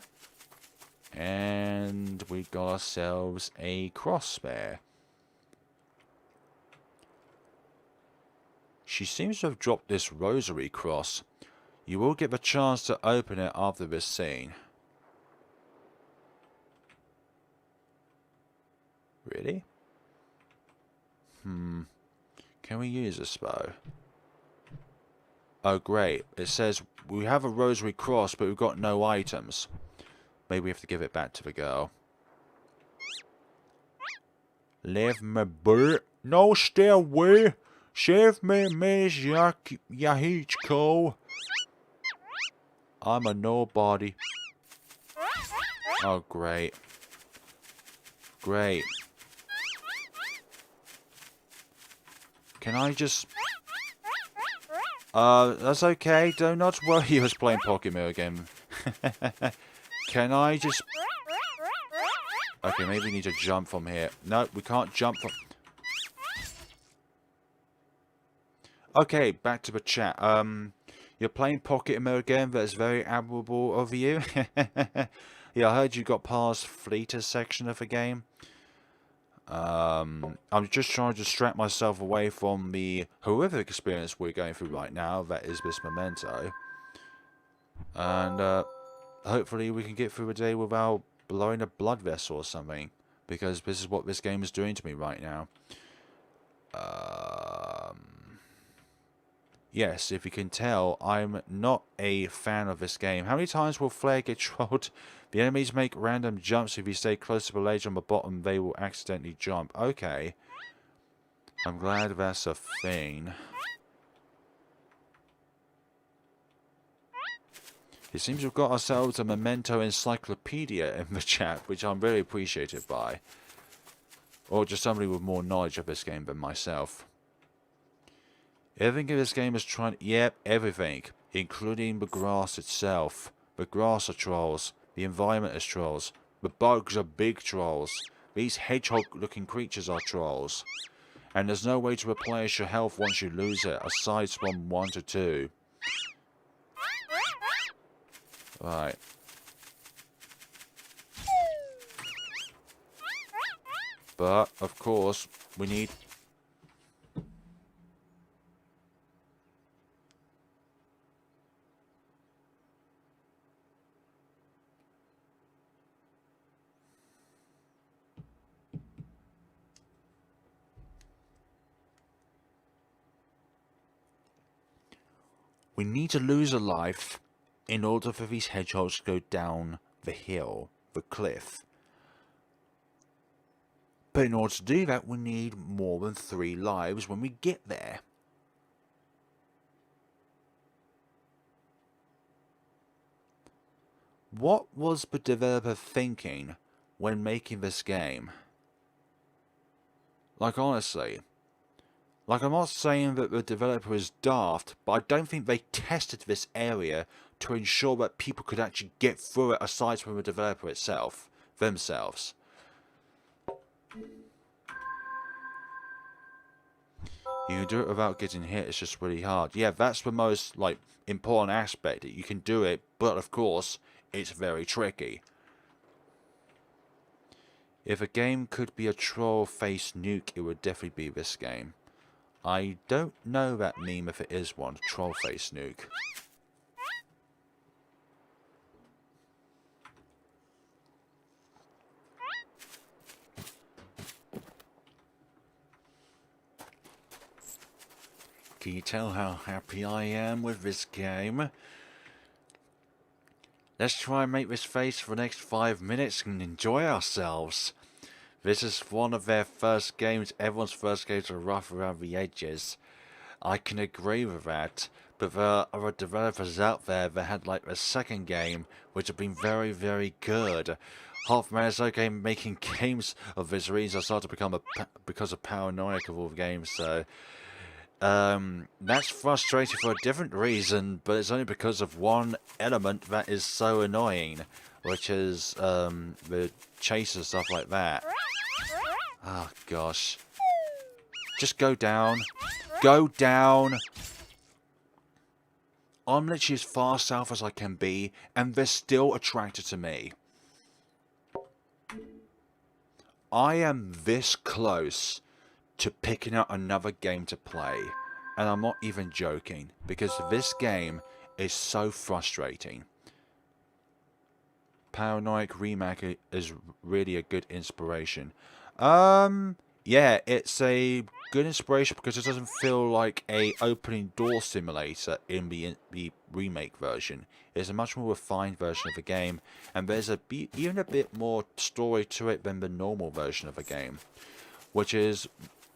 And we got ourselves a cross there. She seems to have dropped this rosary cross. You will get the chance to open it after this scene. Really? Can we use this bow? Oh great, it says we have a rosary cross but we've got no items. Maybe we have to give it back to the girl. Leave me be. No, stay away. Save me, Miss Yahichko. I'm a nobody. Oh great. Great. Can I just... that's okay. Do not worry. He was playing Pokemon again. Can I just... Okay, maybe we need to jump from here. No, we can't jump from... Okay, back to the chat. You're playing Pokemon again. That's very admirable of you. Yeah, I heard you got past Fleeter's section of the game. I'm just trying to distract myself away from the horrific experience we're going through right now. That is this Memento. And hopefully we can get through the day without blowing a blood vessel or something. Because this is what this game is doing to me right now. Yes, if you can tell, I'm not a fan of this game. How many times will Flare get trolled? The enemies make random jumps. If you stay close to the ledge on the bottom, they will accidentally jump. Okay. I'm glad that's a thing. It seems we've got ourselves a Memento encyclopedia in the chat, which I'm very appreciated by. Or just somebody with more knowledge of this game than myself. Everything in this game is trying... Yep, everything. Including the grass itself. The grass are trolls. The environment is trolls. The bugs are big trolls. These hedgehog-looking creatures are trolls. And there's no way to replenish your health once you lose it, aside from 1 to 2. Right. But, of course, we need... We need to lose a life in order for these hedgehogs to go down the hill, the cliff. But in order to do that, we need more than 3 lives when we get there. What was the developer thinking when making this game? Like, honestly... Like, I'm not saying that the developer is daft, but I don't think they tested this area to ensure that people could actually get through it aside from the developer itself, themselves. You can do it without getting hit, it's just really hard. Yeah, that's the most, like, important aspect. You can do it, but of course, it's very tricky. If a game could be a troll-face nuke, it would definitely be this game. I don't know that meme if it is one. Troll face nuke. Can you tell how happy I am with this game? Let's try and make this face for the next 5 minutes and enjoy ourselves. This is one of their first games. Everyone's first games are rough around the edges. I can agree with that. But there are other developers out there that had like a second game, which have been very, very good. Half man is okay making games of this reason. I started to become because of paranoid of all the games. So That's frustrating for a different reason, but it's only because of one element that is so annoying, which is the chase and stuff like that. Oh gosh. Just go down. Go down! I'm literally as far south as I can be, and they're still attracted to me. I am this close to picking out another game to play, and I'm not even joking, because this game is so frustrating. Paranoid Remake is really a good inspiration. Yeah, it's a good inspiration because it doesn't feel like a opening door simulator in the remake version. It's a much more refined version of the game, and there's even a bit more story to it than the normal version of the game, which is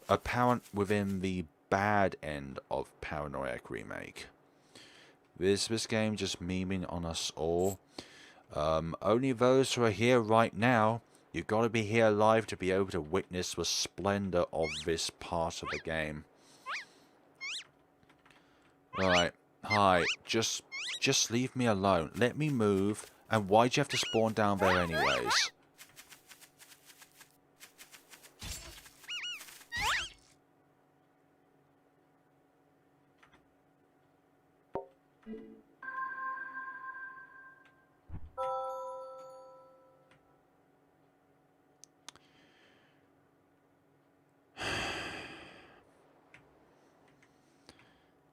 apparent within the bad end of Paranoid Remake. Is this game just memeing on us all? Only those who are here right now. You've got to be here live to be able to witness the splendor of this part of the game. Right. Hi. Just leave me alone. Let me move. And why'd you have to spawn down there anyways?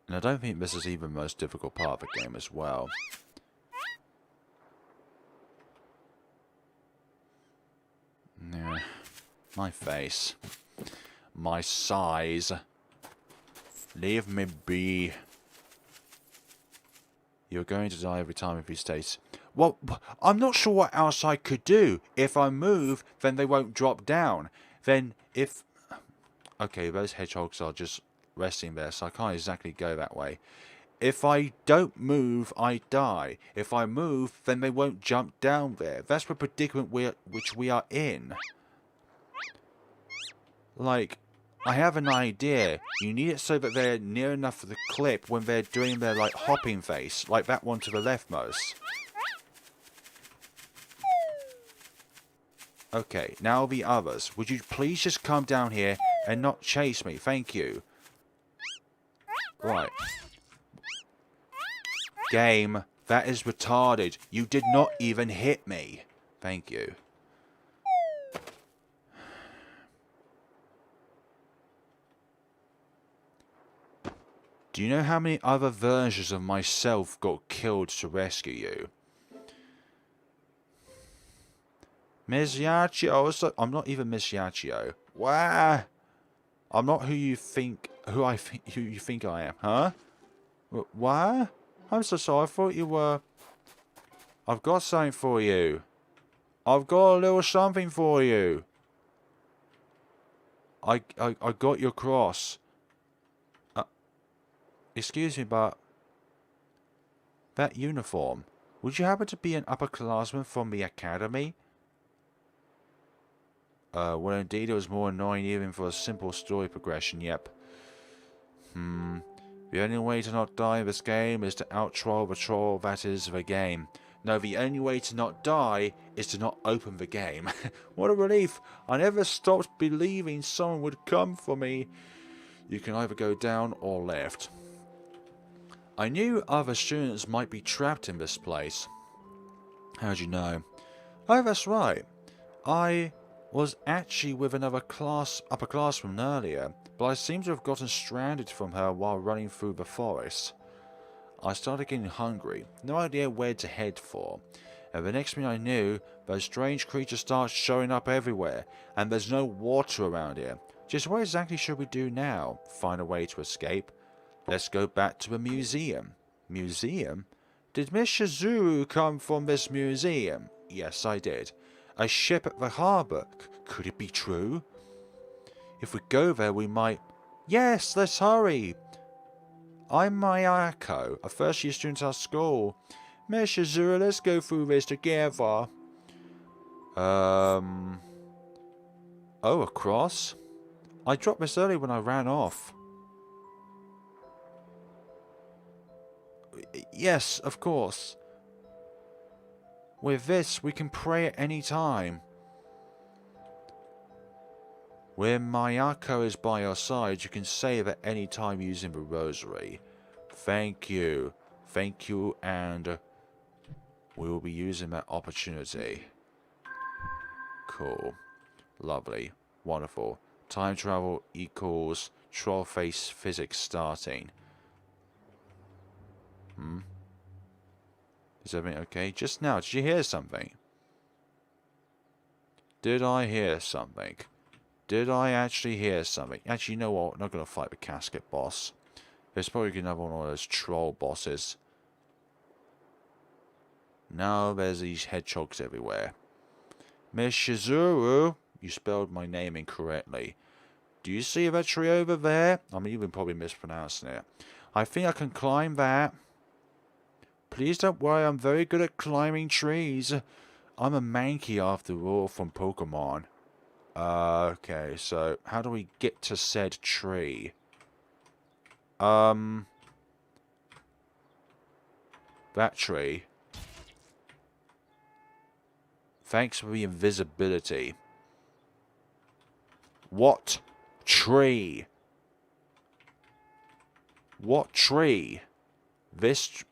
And I don't think this is even the most difficult part of the game as well. Yeah. My face. My size. Leave me be. You're going to die every time if you stay... Well, I'm not sure what else I could do. If I move, then they won't drop down. Then if... Okay, those hedgehogs are just resting there, so I can't exactly go that way. If I don't move, I die. If I move, then they won't jump down there. That's the predicament which we are in. Like, I have an idea. You need it so that they're near enough for the clip when they're doing their, like, hopping face. Like that one to the leftmost. Okay, now the others. Would you please just come down here and not chase me? Thank you. Right. Game, that is retarded. You did not even hit me. Thank you. Do you know how many other versions of myself got killed to rescue you? Miss Yachio. I'm not even Miss Yachio. Wah! I'm not who you think I am, huh? What? I'm so sorry. I thought you were... I've got something for you. I've got a little something for you. I got your cross. Excuse me, but... That uniform. Would you happen to be an upperclassman from the academy? Well, indeed, it was more annoying even for a simple story progression, yep. The only way to not die in this game is to out-troll the troll that is the game. No, the only way to not die is to not open the game. What a relief! I never stopped believing someone would come for me. You can either go down or left. I knew other students might be trapped in this place. How'd you know? Oh, that's right. I was actually with another upperclassman earlier, but I seem to have gotten stranded from her while running through the forest. I started getting hungry, no idea where to head for, and the next thing I knew, those strange creatures started showing up everywhere, and there's no water around here. Just what exactly should we do now? Find a way to escape? Let's go back to the museum. Museum? Did Miss Shizuru come from this museum? Yes, I did. A ship at the harbour. Could it be true? If we go there, we might... Yes, let's hurry. I'm Mayako, a first-year student at our school. Miss Shizuru, let's go through this together. Oh, a cross? I dropped this earlier when I ran off. Yes, of course. With this, we can pray at any time. When Mayako is by your side, you can say it at any time using the rosary. Thank you. Thank you, and we will be using that opportunity. Cool. Lovely. Wonderful. Time travel equals troll face physics starting. Is everything okay? Just now, did you hear something? Did I hear something? Did I actually hear something? Actually, you know what? I'm not going to fight the casket boss. There's probably another one of those troll bosses. Now there's these hedgehogs everywhere. Miss Shizuru, you spelled my name incorrectly. Do you see that tree over there? I'm even probably mispronouncing it. I think I can climb that. Please don't worry, I'm very good at climbing trees. I'm a Mankey after all from Pokemon. Okay, so how do we get to said tree? That tree. Thanks for the invisibility. What tree? What tree? This...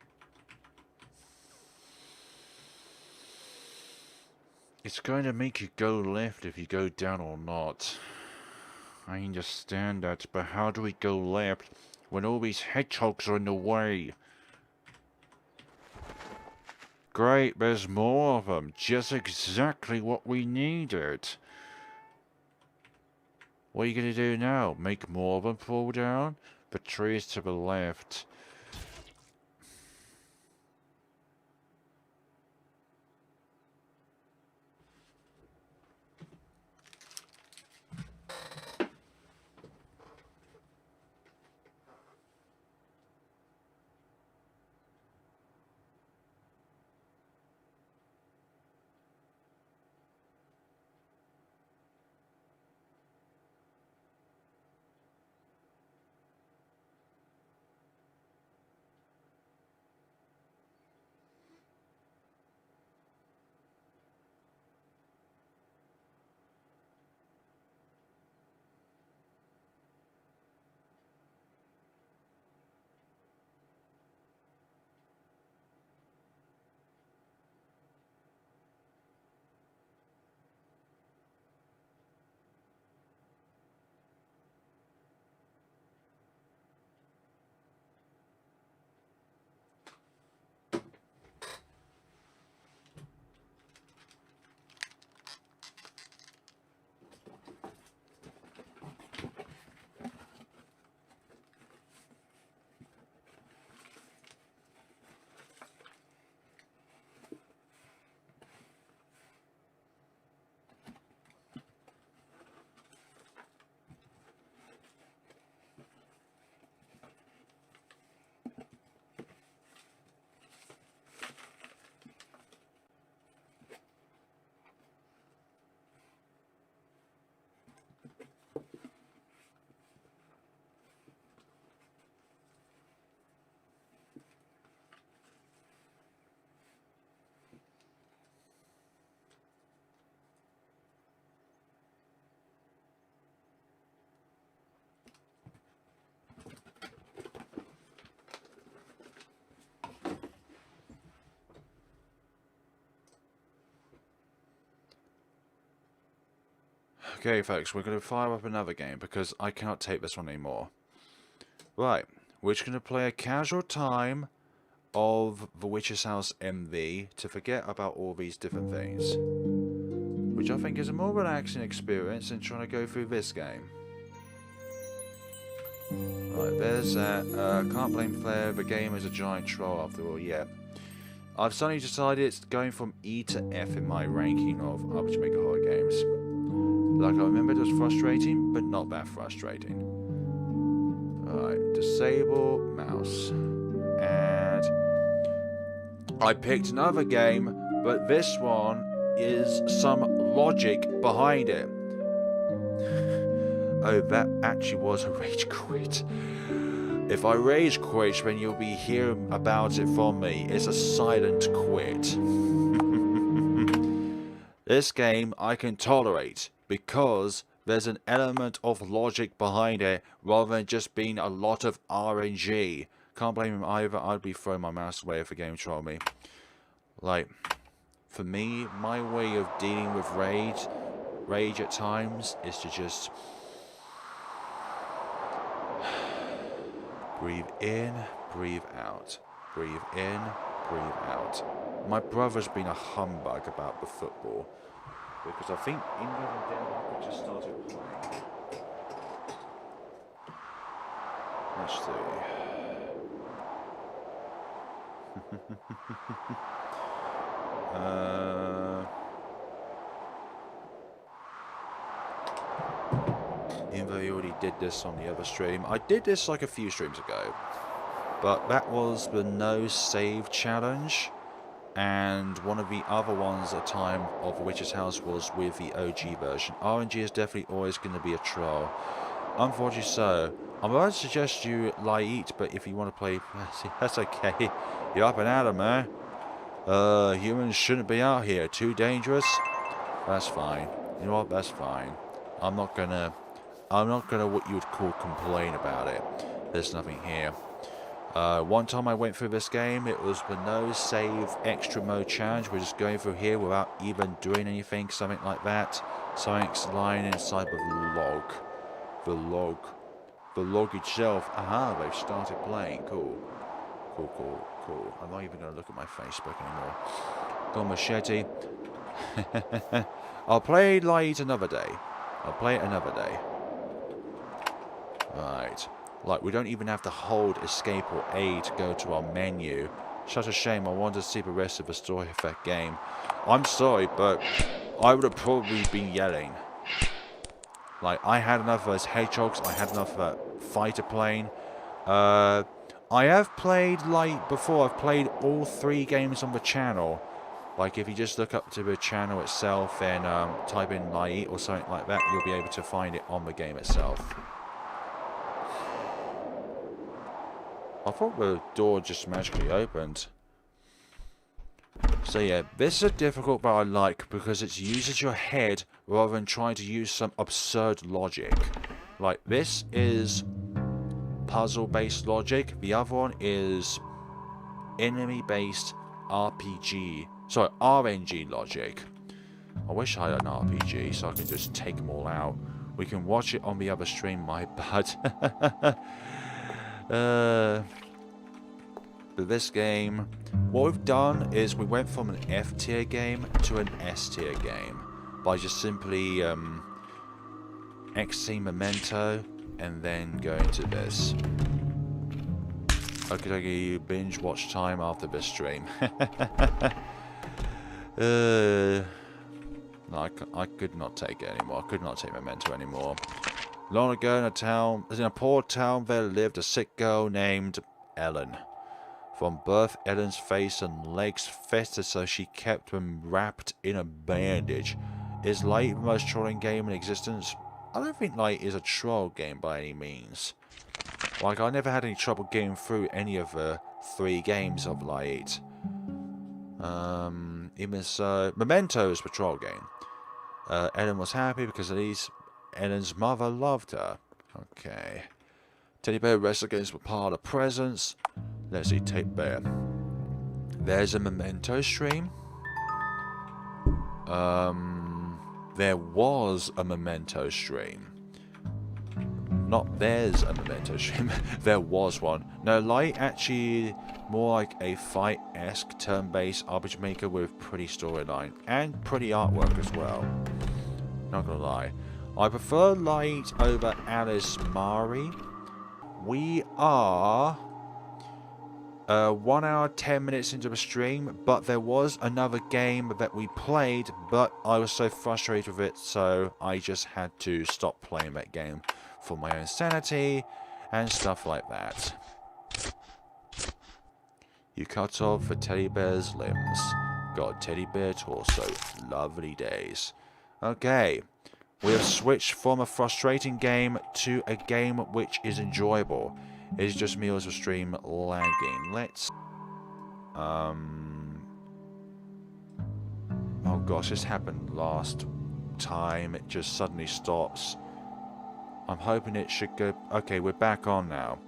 It's going to make you go left if you go down or not. I understand that, but how do we go left when all these hedgehogs are in the way? Great, there's more of them. Just exactly what we needed. What are you going to do now? Make more of them fall down? The trees to the left. Okay, folks, we're going to fire up another game because I cannot take this one anymore. Right, we're just going to play a casual time of The Witch's House MV to forget about all these different things. Which I think is a more relaxing experience than trying to go through this game. Right, there's that. Can't blame Flair, the game is a giant troll after all, yeah. I've suddenly decided it's going from E to F in my ranking of Upper Maker horror games. Like I remembered it was frustrating, but not that frustrating. Alright, disable mouse. And I picked another game, but this one is some logic behind it. Oh, that actually was a rage quit. If I rage quit, then you'll be hearing about it from me. It's a silent quit. This game I can tolerate because there's an element of logic behind it rather than just being a lot of RNG. Can't blame him either. I'd be throwing my mouse away if a game trolled me. Like, for me, my way of dealing with rage at times is to just breathe in, breathe out. Breathe in, breathe out. My brother's been a humbug about the football because I think England and Denmark have just started playing. Let's see. Even though you already did this on the other stream, I did this like a few streams ago, but that was the no save challenge, and one of the other ones at time of Witch's House was with the OG version. RNG is definitely always going to be a troll. Unfortunately so. I'm about to suggest you lie eat, but if you want to play, that's okay. You're up and out of man. Humans shouldn't be out here. Too dangerous. That's fine. You know what? That's fine. I'm not gonna what you would call complain about it. There's nothing here. One time I went through this game, it was the no save extra mode challenge. We're just going through here without even doing anything, something like that. Something's lying inside the log. The log itself. Aha, they've started playing. Cool. I'm not even going to look at my Facebook anymore. Go on, machete. I'll play Light another day. I'll play it another day. Right. Like, we don't even have to hold escape or A to go to our menu. Such a shame. I wanted to see the rest of the story of that game. I'm sorry, but I would have probably been yelling. Like, I had enough of those hedgehogs. I had enough of that fighter plane. I have played Light before. I've played all 3 games on the channel. Like, if you just look up to the channel itself and type in Light or something like that, you'll be able to find it on the game itself. I thought the door just magically opened. So yeah, this is difficult, but I like because it uses your head rather than trying to use some absurd logic. Like, this is puzzle-based logic. The other one is enemy-based RPG. Sorry, RNG logic. I wish I had an RPG so I can just take them all out. We can watch it on the other stream, my bad. But this game, what we've done is we went from an F tier game to an S tier game by just simply exiting Memento and then going to this. Okay, binge watch time after this stream. No, I could not take it anymore. I could not take Memento anymore. Long ago in a poor town there lived a sick girl named Ellen. From birth, Ellen's face and legs festered, so she kept them wrapped in a bandage. Is Light the most trolling game in existence? I don't think Light is a troll game by any means. Like, I never had any trouble getting through any of the 3 games of Light. Even so, Memento is a troll game. Ellen was happy because at least Ellen's mother loved her. Okay. Teddy bear rests against the pile of presents. Let's see, Teddy bear. There's a Memento stream. There was a Memento stream. Not there's a Memento stream. There was one. No, Light actually more like a fight-esque turn-based RPG maker with pretty storyline and pretty artwork as well. Not gonna lie. I prefer Light over Alice Mari. We are 1 hour 10 minutes into the stream, but there was another game that we played, but I was so frustrated with it, so I just had to stop playing that game for my own sanity and stuff like that. You cut off the teddy bear's limbs. Got teddy bear torso. Lovely days. Okay. We have switched from a frustrating game to a game which is enjoyable. Is it just me or is the stream lagging? Let's... Oh gosh, this happened last time. It just suddenly stops. I'm hoping it should go... Okay, we're back on now.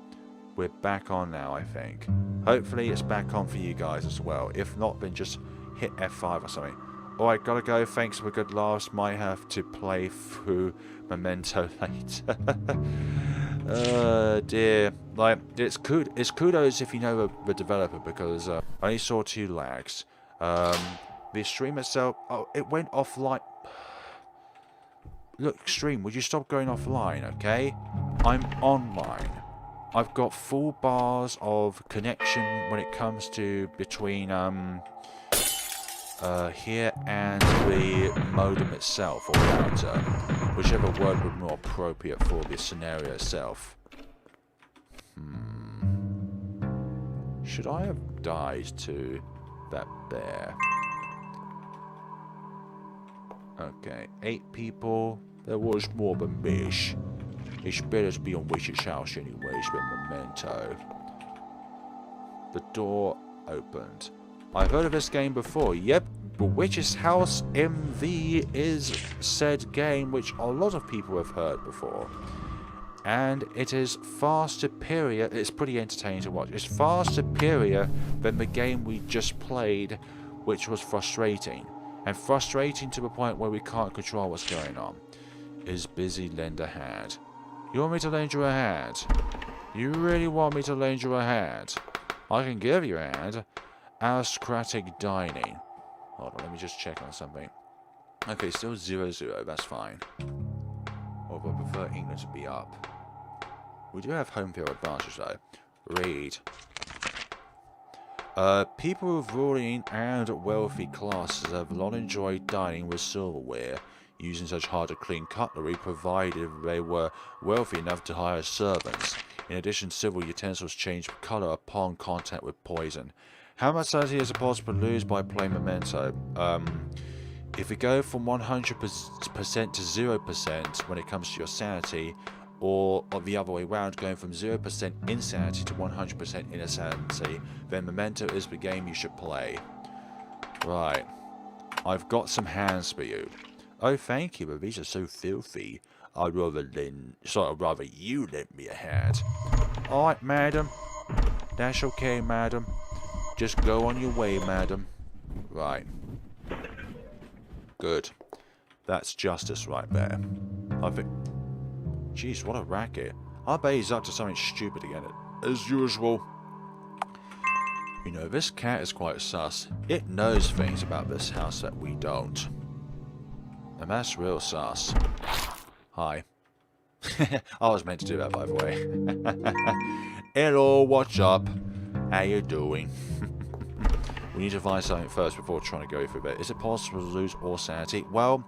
We're back on now, I think. Hopefully it's back on for you guys as well. If not, then just hit F5 or something. Alright, gotta go. Thanks for good laughs. Might have to play through Memento later. Dear. Like, it's kudos if you know the developer, because I only saw 2 lags. The stream itself... Oh, it went offline. Look, stream, would you stop going offline, okay? I'm online. I've got full bars of connection when it comes to between here and the modem itself, or router, whichever word would be more appropriate for the scenario itself. Should I have died to that bear? Okay, 8 people. There was more than Mish. It's better to be on Wish's house anyways than Memento. The door opened. I've heard of this game before. Yep, the Witch's House MV is said game which a lot of people have heard before. And it is far superior. It's pretty entertaining to watch. It's far superior than the game we just played, which was frustrating. And frustrating to the point where we can't control what's going on. Is busy lend a hand. You want me to lend you a hand? You really want me to lend you a hand? I can give you a hand. Aristocratic dining. Hold on, let me just check on something. Okay, still 0-0, that's fine. Although I prefer England to be up. We do have home field advantage though. Read. People with ruling and wealthy classes have long enjoyed dining with silverware, using such hard-to-clean cutlery, provided they were wealthy enough to hire servants. In addition, silver utensils change colour upon contact with poison. How much sanity is it possible to lose by playing Memento? If we go from 100% to 0% when it comes to your sanity, or the other way around, going from 0% insanity to 100% insanity, then Memento is the game you should play. Right. I've got some hands for you. Oh, thank you, but these are so filthy. I'd rather you lend me a hand. Alright, madam. That's okay, madam. Just go on your way, madam. Right. Good. That's justice right there. I think... Jeez, what a racket. I bet he's up to something stupid again, as usual. You know, this cat is quite sus. It knows things about this house that we don't. And that's real sus. Hi. I was meant to do that, by the way. Hello, what's up? How you doing? We need to find something first before trying to go through it. Is it possible to lose all sanity? Well,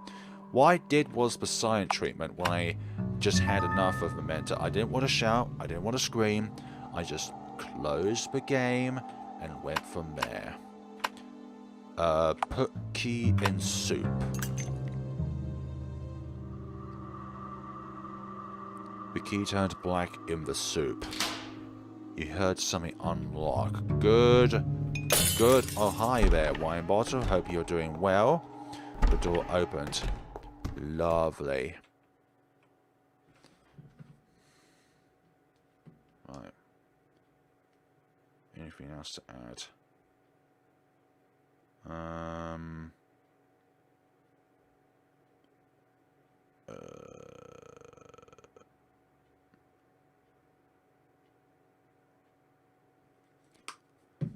what I did was the silent treatment when I just had enough of Memento. I didn't want to shout. I didn't want to scream. I just closed the game and went from there. Put key in soup. The key turned black in the soup. You heard something unlock. Good. Good. Oh, hi there, wine bottle. Hope you're doing well. The door opened. Lovely. Right. Anything else to add?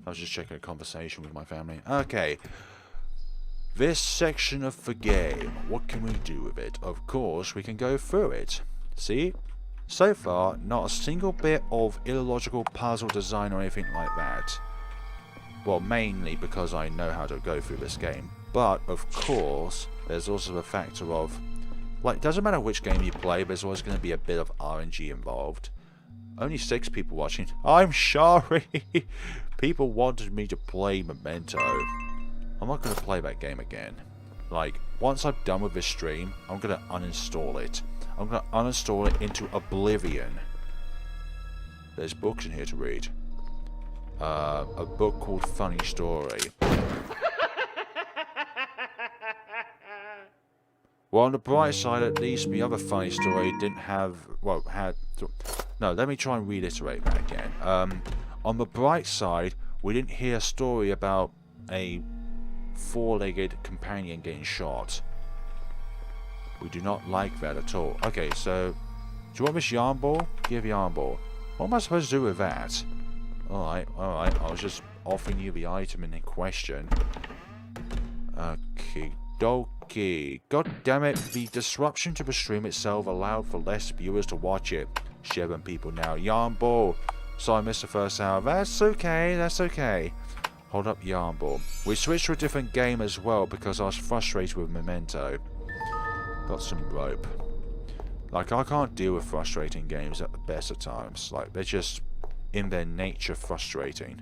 I was just checking a conversation with my family. Okay. This section of the game, what can we do with it? Of course, we can go through it. See? So far, not a single bit of illogical puzzle design or anything like that. Well, mainly because I know how to go through this game. But, of course, there's also the factor of... Like, it doesn't matter which game you play, there's always going to be a bit of RNG involved. Only 6 people watching. I'm sorry! People wanted me to play Memento. I'm not going to play that game again. Like, once I'm done with this stream, I'm going to uninstall it. I'm going to uninstall it into oblivion. There's books in here to read. A book called Funny Story. Well, on the bright side, at least the other funny story didn't have... Well, had... No, let me try and reiterate that again. On the bright side, we didn't hear a story about a four-legged companion getting shot. We do not like that at all. Okay, so... Do you want this yarn ball? Give yarn ball. What am I supposed to do with that? Alright, alright. I was just offering you the item in question. Okay, dokie. God damn it, the disruption to the stream itself allowed for less viewers to watch it. 7 people now. Yarn ball. So I missed the first hour. That's okay, that's okay. Hold up yarn ball. We switched to a different game as well because I was frustrated with Memento. Got some rope. Like, I can't deal with frustrating games at the best of times. Like, they're just, in their nature, frustrating.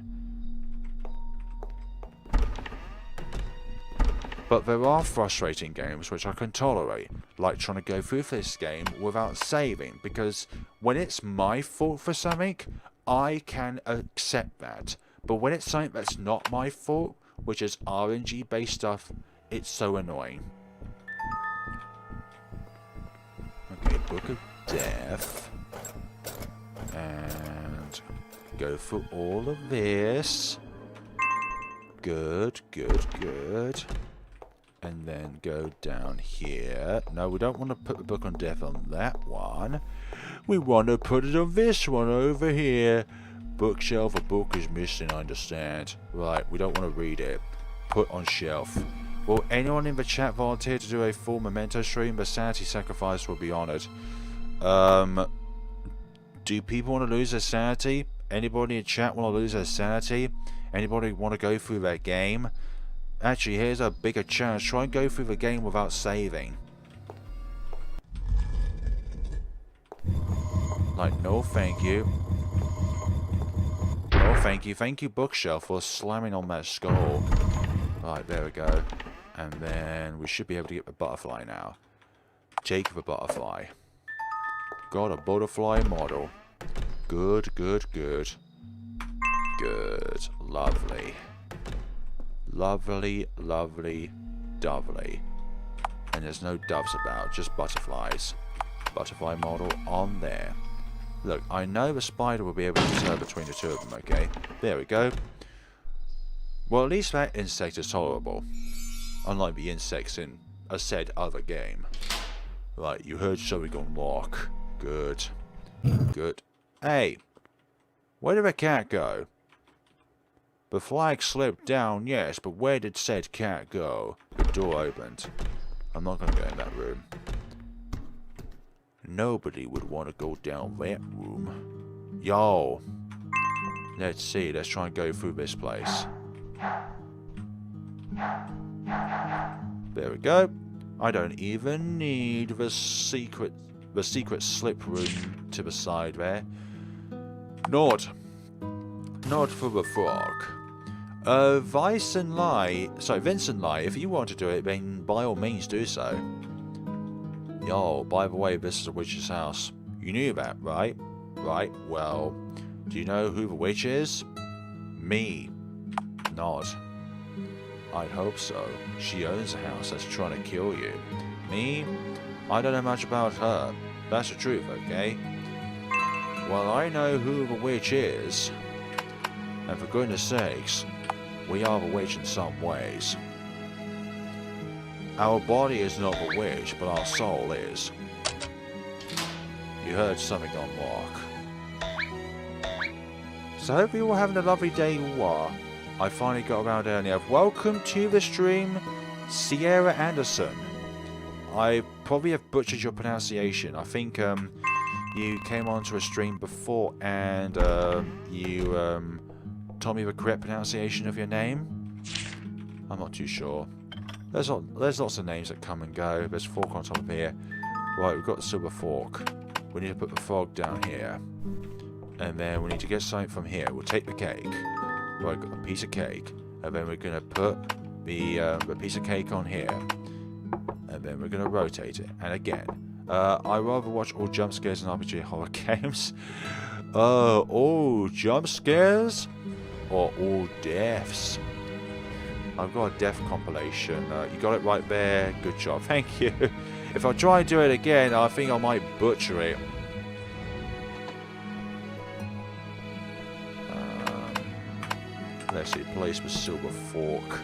But there are frustrating games which I can tolerate, like trying to go through this game without saving, because when it's my fault for something, I can accept that. But when it's something that's not my fault, which is RNG based stuff, it's so annoying. Okay, Book of Death. And go for all of this. Good, good, good. And then go down here. No, we don't want to put the Book on Death on that one. We want to put it on this one over here. Bookshelf, a book is missing, I understand. Right, we don't want to read it. Put on shelf. Will anyone in the chat volunteer to do a full Memento stream? The sanity sacrifice will be honoured. Do people want to lose their sanity? Anybody in chat want to lose their sanity? Anybody want to go through their game? Actually, here's a bigger challenge. Try and go through the game without saving. Like, no thank you. No thank you. Thank you, Bookshelf, for slamming on that skull. Right, there we go. And then we should be able to get the butterfly now. Take the butterfly. Got a butterfly model. Good, good, good. Good. Lovely. Lovely, lovely, dovely. And there's no doves about, just butterflies. Butterfly model on there. Look, I know the spider will be able to tell between the two of them, okay? There we go. Well, at least that insect is tolerable. Unlike the insects in a said other game. Right, you heard something on lock. Good. Good. Hey! Where did the cat go? The flag slipped down, yes, but where did said cat go? The door opened. I'm not going to go in that room. Nobody would want to go down that room. Yo! Let's see, let's try and go through this place. There we go. I don't even need the secret slip room to the side there. Not for the frog. Vincent Lai, if you want to do it, then by all means do so. Yo, by the way, this is a witch's house. You knew that, right? Right, well, do you know who the witch is? Me. Not. I'd hope so. She owns a house that's trying to kill you. Me? I don't know much about her. That's the truth, okay? Well, I know who the witch is. And for goodness sakes, we are the witch in some ways. Our body is not the witch, but our soul is. You heard something on lock. So I hope you all having a lovely day you are. I finally got around earlier. Welcome to the stream, Sierra Anderson. I probably have butchered your pronunciation. I think you came onto a stream before and you told me the correct pronunciation of your name. I'm not too sure. There's lots of names that come and go. There's a fork on top of here. Right, we've got the silver fork. We need to put the frog down here. And then we need to get something from here. We'll take the cake. Right, got a piece of cake. And then we're going to put the piece of cake on here. And then we're going to rotate it. And again, I rather watch all jump scares and RPG horror games. All jump scares or all deaths? I've got a death compilation. You got it right there. Good job. Thank you. If I try and do it again, I think I might butcher it. Let's see. Place with silver fork.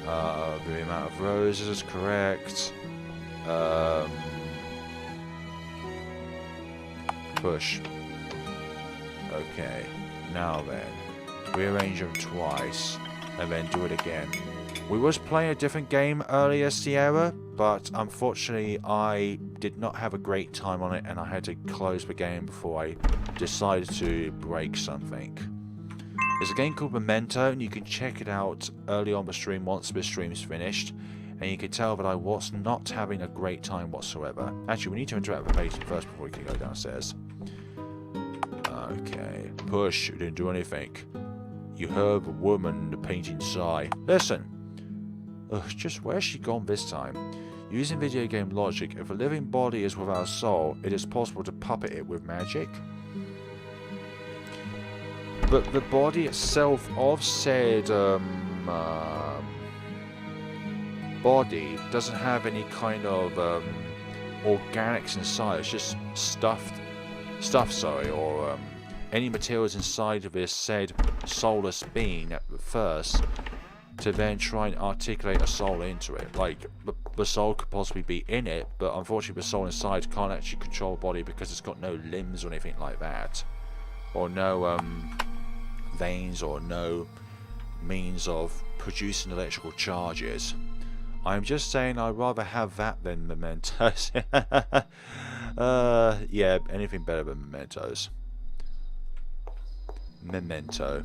The amount of roses is correct. Push. Okay. Now then. Rearrange them twice. And then do it again. We was playing a different game earlier, Sierra, but unfortunately I did not have a great time on it and I had to close the game before I decided to break something. There's a game called Memento and you can check it out early on the stream once the stream's finished, and you can tell that I was not having a great time whatsoever. Actually, we need to interact with the patient first before we can go downstairs. Okay, push, you didn't do anything. You heard the woman, the painting sigh. Listen! Ugh, just where's she gone this time? Using video game logic, if a living body is without a soul, it is possible to puppet it with magic. But the body itself of said body doesn't have any kind of organics inside. It's just stuff, or any materials inside of this said soulless being at first, to then try and articulate a soul into it. Like, the soul could possibly be in it, but unfortunately the soul inside can't actually control the body because it's got no limbs or anything like that. Or no veins, or no means of producing electrical charges. I'm just saying I'd rather have that than mementos. Yeah, anything better than mementos. Memento.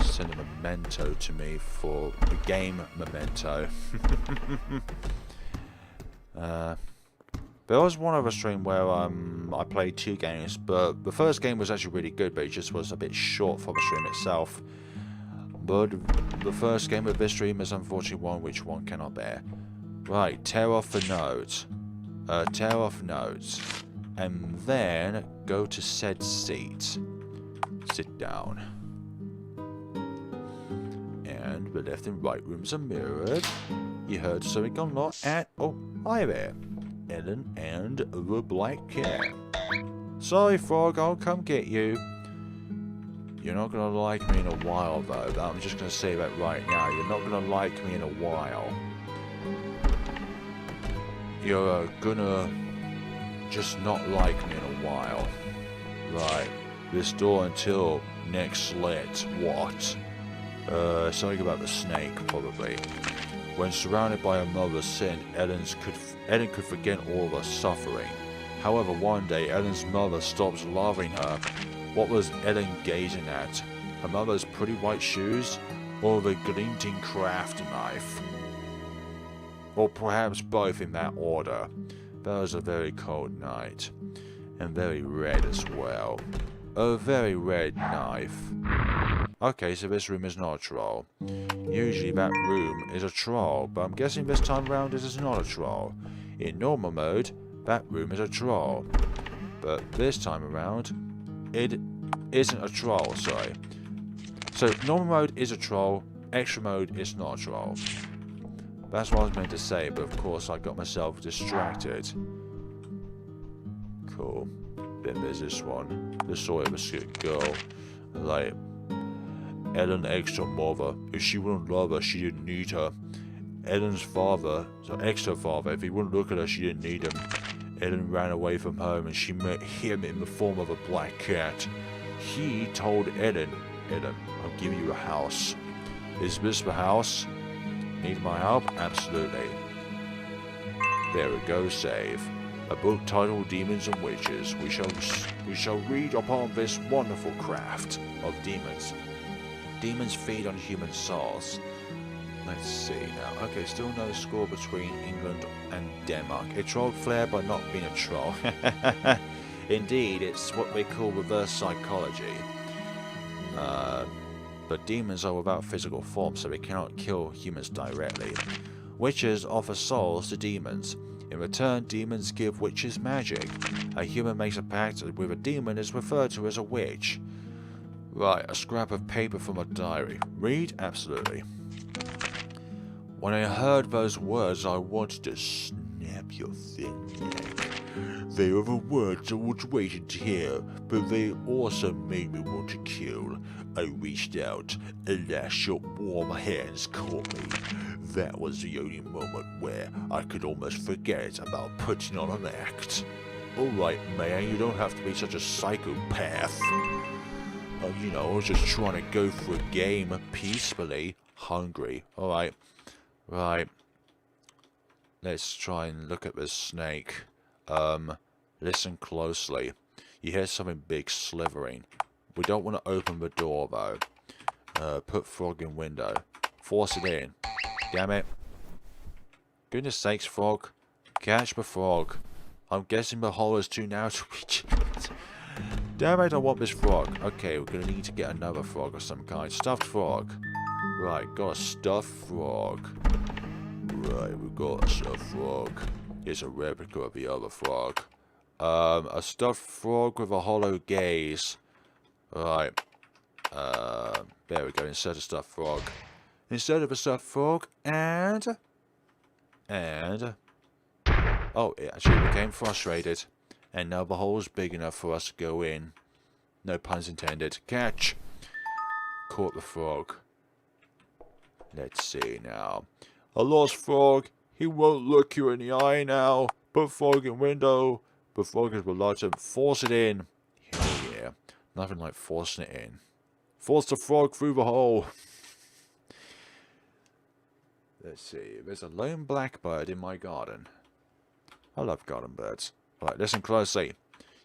Send a memento to me for the game Memento. There was one other stream where I played 2 games, but the first game was actually really good, but it just was a bit short for the stream itself. But the first game of this stream is unfortunately one which one cannot bear. Right, tear off the notes. Tear off notes. And then go to said seat. Sit down. And the left and right rooms are mirrored. You heard something on lot at... Oh, hi there. Ellen and the black cat. Sorry, Frog, I'll come get you. You're not gonna like me in a while, though. I'm just gonna say that right now. You're not gonna like me in a while. You're gonna just not like me in a while. Right. This door until next let. What? Something about the snake, probably. When surrounded by her mother's sin, Ellen could forget all the suffering. However, one day, Ellen's mother stops loving her. What was Ellen gazing at? Her mother's pretty white shoes, or the glinting craft knife? Or perhaps both in that order. That was a very cold night, and very red as well. A very red knife. Okay, so this room is not a troll. Usually that room is a troll, but I'm guessing this time round it is not a troll. In normal mode, that room is a troll. But this time around, it isn't a troll, sorry. So normal mode is a troll, extra mode is not a troll. That's what I was meant to say, but of course I got myself distracted. Cool. Then there's this one. The story of a sick girl. Like, Ellen extra mother. If she wouldn't love her, she didn't need her. Ellen's father, so extra father, if he wouldn't look at her, she didn't need him. Ellen ran away from home and she met him in the form of a black cat. He told Ellen, I'll give you a house. Is this the house? Need my help? Absolutely. There we go, save. A book titled Demons and Witches. We shall read upon this wonderful craft of demons. Demons feed on human souls. Let's see now. Okay, still no score between England and Denmark. A troll flair by not being a troll. Indeed, it's what we call reverse psychology. But demons are without physical form, so they cannot kill humans directly. Witches offer souls to demons. In return, demons give witches magic. A human makes a pact with a demon is referred to as a witch. Right, a scrap of paper from a diary. Read? Absolutely. When I heard those words, I wanted to snap your thin neck. They were the words I was waiting to hear, but they also made me want to kill. I reached out, and last your warm hands caught me. That was the only moment where I could almost forget about putting on an act. Alright, man, you don't have to be such a psychopath. You know, I was just trying to go for a game peacefully. Hungry. Alright. Right. Let's try and look at this snake. Listen closely. You hear something big slithering. We don't want to open the door, though. Put frog in window. Force it in. Damn it. Goodness sakes, frog. Catch the frog. I'm guessing the hole is too narrow to reach it. Damn it, I want this frog. Okay, we're going to need to get another frog of some kind. Stuffed frog. Right, got a stuffed frog. Right, we've got a stuffed frog. It's a replica of the other frog. A stuffed frog with a hollow gaze. Right. There we go, insert a stuffed frog. Instead of a stuffed frog, and... Oh, it actually became frustrated. And now the hole's big enough for us to go in. No puns intended. Catch! Caught the frog. Let's see now. A lost frog. He won't look you in the eye now. Put frog in window. But frog is reluctant. Force it in. Hell yeah. Nothing like forcing it in. Force the frog through the hole. Let's see. There's a lone blackbird in my garden. I love garden birds. Right, listen closely.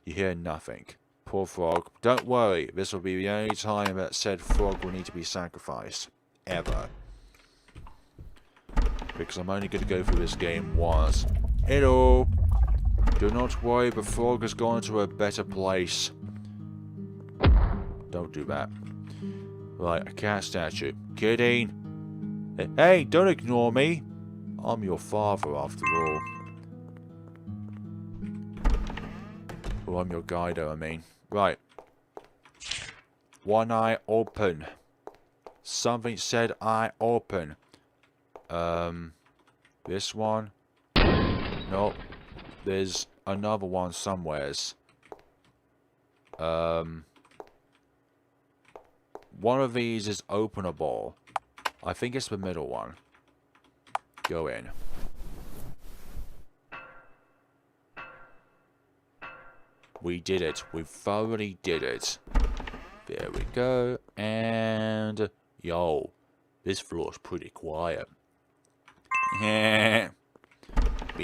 You hear nothing. Poor frog. Don't worry. This will be the only time that said frog will need to be sacrificed. Ever. Because I'm only going to go through this game once. Hello. Do not worry. The frog has gone to a better place. Don't do that. Right, a cat statue. Kidding. Hey, don't ignore me. I'm your father, after all. Well, I'm your guider, I mean. Right. One eye open. Something said eye open. This one. Nope. There's another one somewheres. One of these is openable. I think it's the middle one. Go in. We did it. We thoroughly did it. There we go. And... Yo. This floor's pretty quiet. Be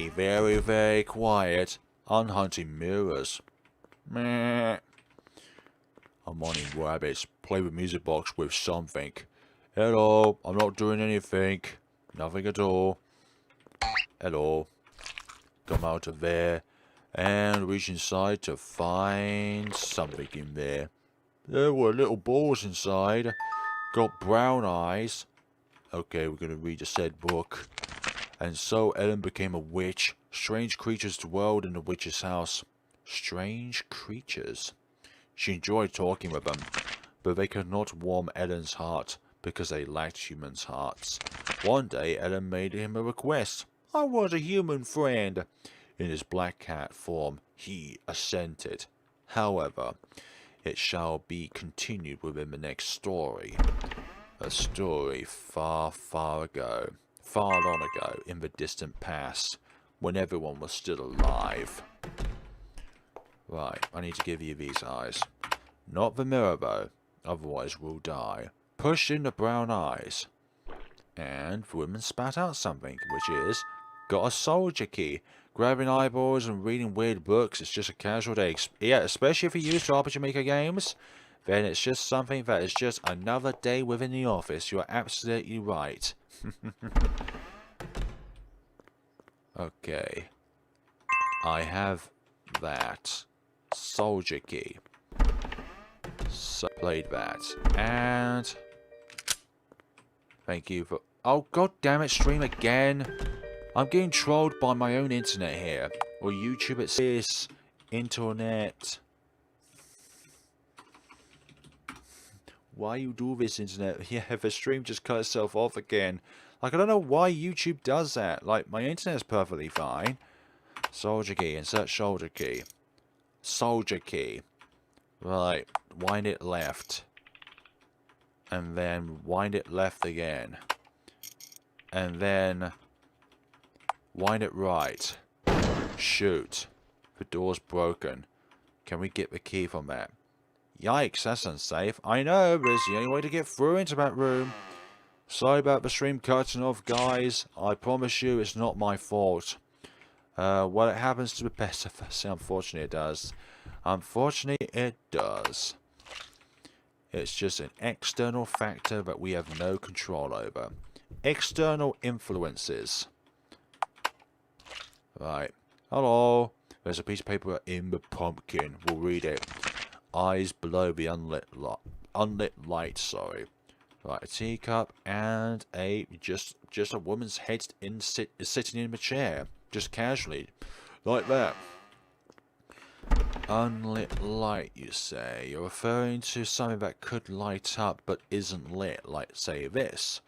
very, very quiet. I'm hunting mirrors. I'm wanting rabbits. Play with music box with something. Hello. I'm not doing anything. Nothing at all. Hello. Come out of there. And reach inside to find something in there. There were little balls inside. Got brown eyes. Okay, we're going to read a said book. And so Ellen became a witch. Strange creatures dwelled in the witch's house. Strange creatures. She enjoyed talking with them, but they could not warm Ellen's heart because they lacked humans' hearts. One day, Ellen made him a request. I want a human friend. In his black cat form, he assented. However, it shall be continued within the next story. A story far, far ago. Far long ago, in the distant past, when everyone was still alive. Right, I need to give you these eyes. Not the mirror though, otherwise we'll die. Push in the brown eyes. And the woman spat out something, which is, got a soldier key. Grabbing eyeballs and reading weird books is just a casual day. Yeah, especially if you use RPG Maker games, then it's just something that is just another day within the office. You're absolutely right. Okay. I have that. Soldier key. So played that. And thank you for... Oh, god damn it, stream again. I'm getting trolled by my own internet here. Or YouTube, it's this. Internet. Why you do this, internet? Yeah, the stream just cut itself off again. Like, I don't know why YouTube does that. Like, my internet's perfectly fine. Soldier key. Insert shoulder key. Soldier key. Right. Wind it left. And then wind it left again. And then wind it right. Shoot. The door's broken. Can we get the key from that? Yikes, that's unsafe. I know, but it's the only way to get through into that room. Sorry about the stream cutting off, guys. I promise you it's not my fault. Well, it happens to be best of us. Unfortunately, it does. Unfortunately, it does. It's just an external factor that we have no control over. External influences. Right. Hello. There's a piece of paper in the pumpkin. We'll read it. Eyes below the unlit light, sorry. Right, a teacup and a just a woman's head sitting in the chair. Just casually. Like that. Unlit light, you say. You're referring to something that could light up but isn't lit, like, say, this.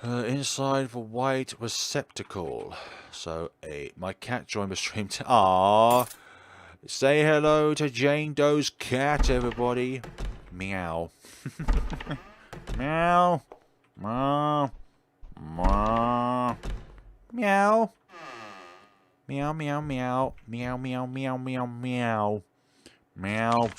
Inside the white receptacle. So, my cat joined the stream. Aww. Say hello to Jane Doe's cat, everybody. Meow. Meow. Meow. Meow. Meow. Meow, meow, meow. Meow, meow, meow, meow, meow. Meow.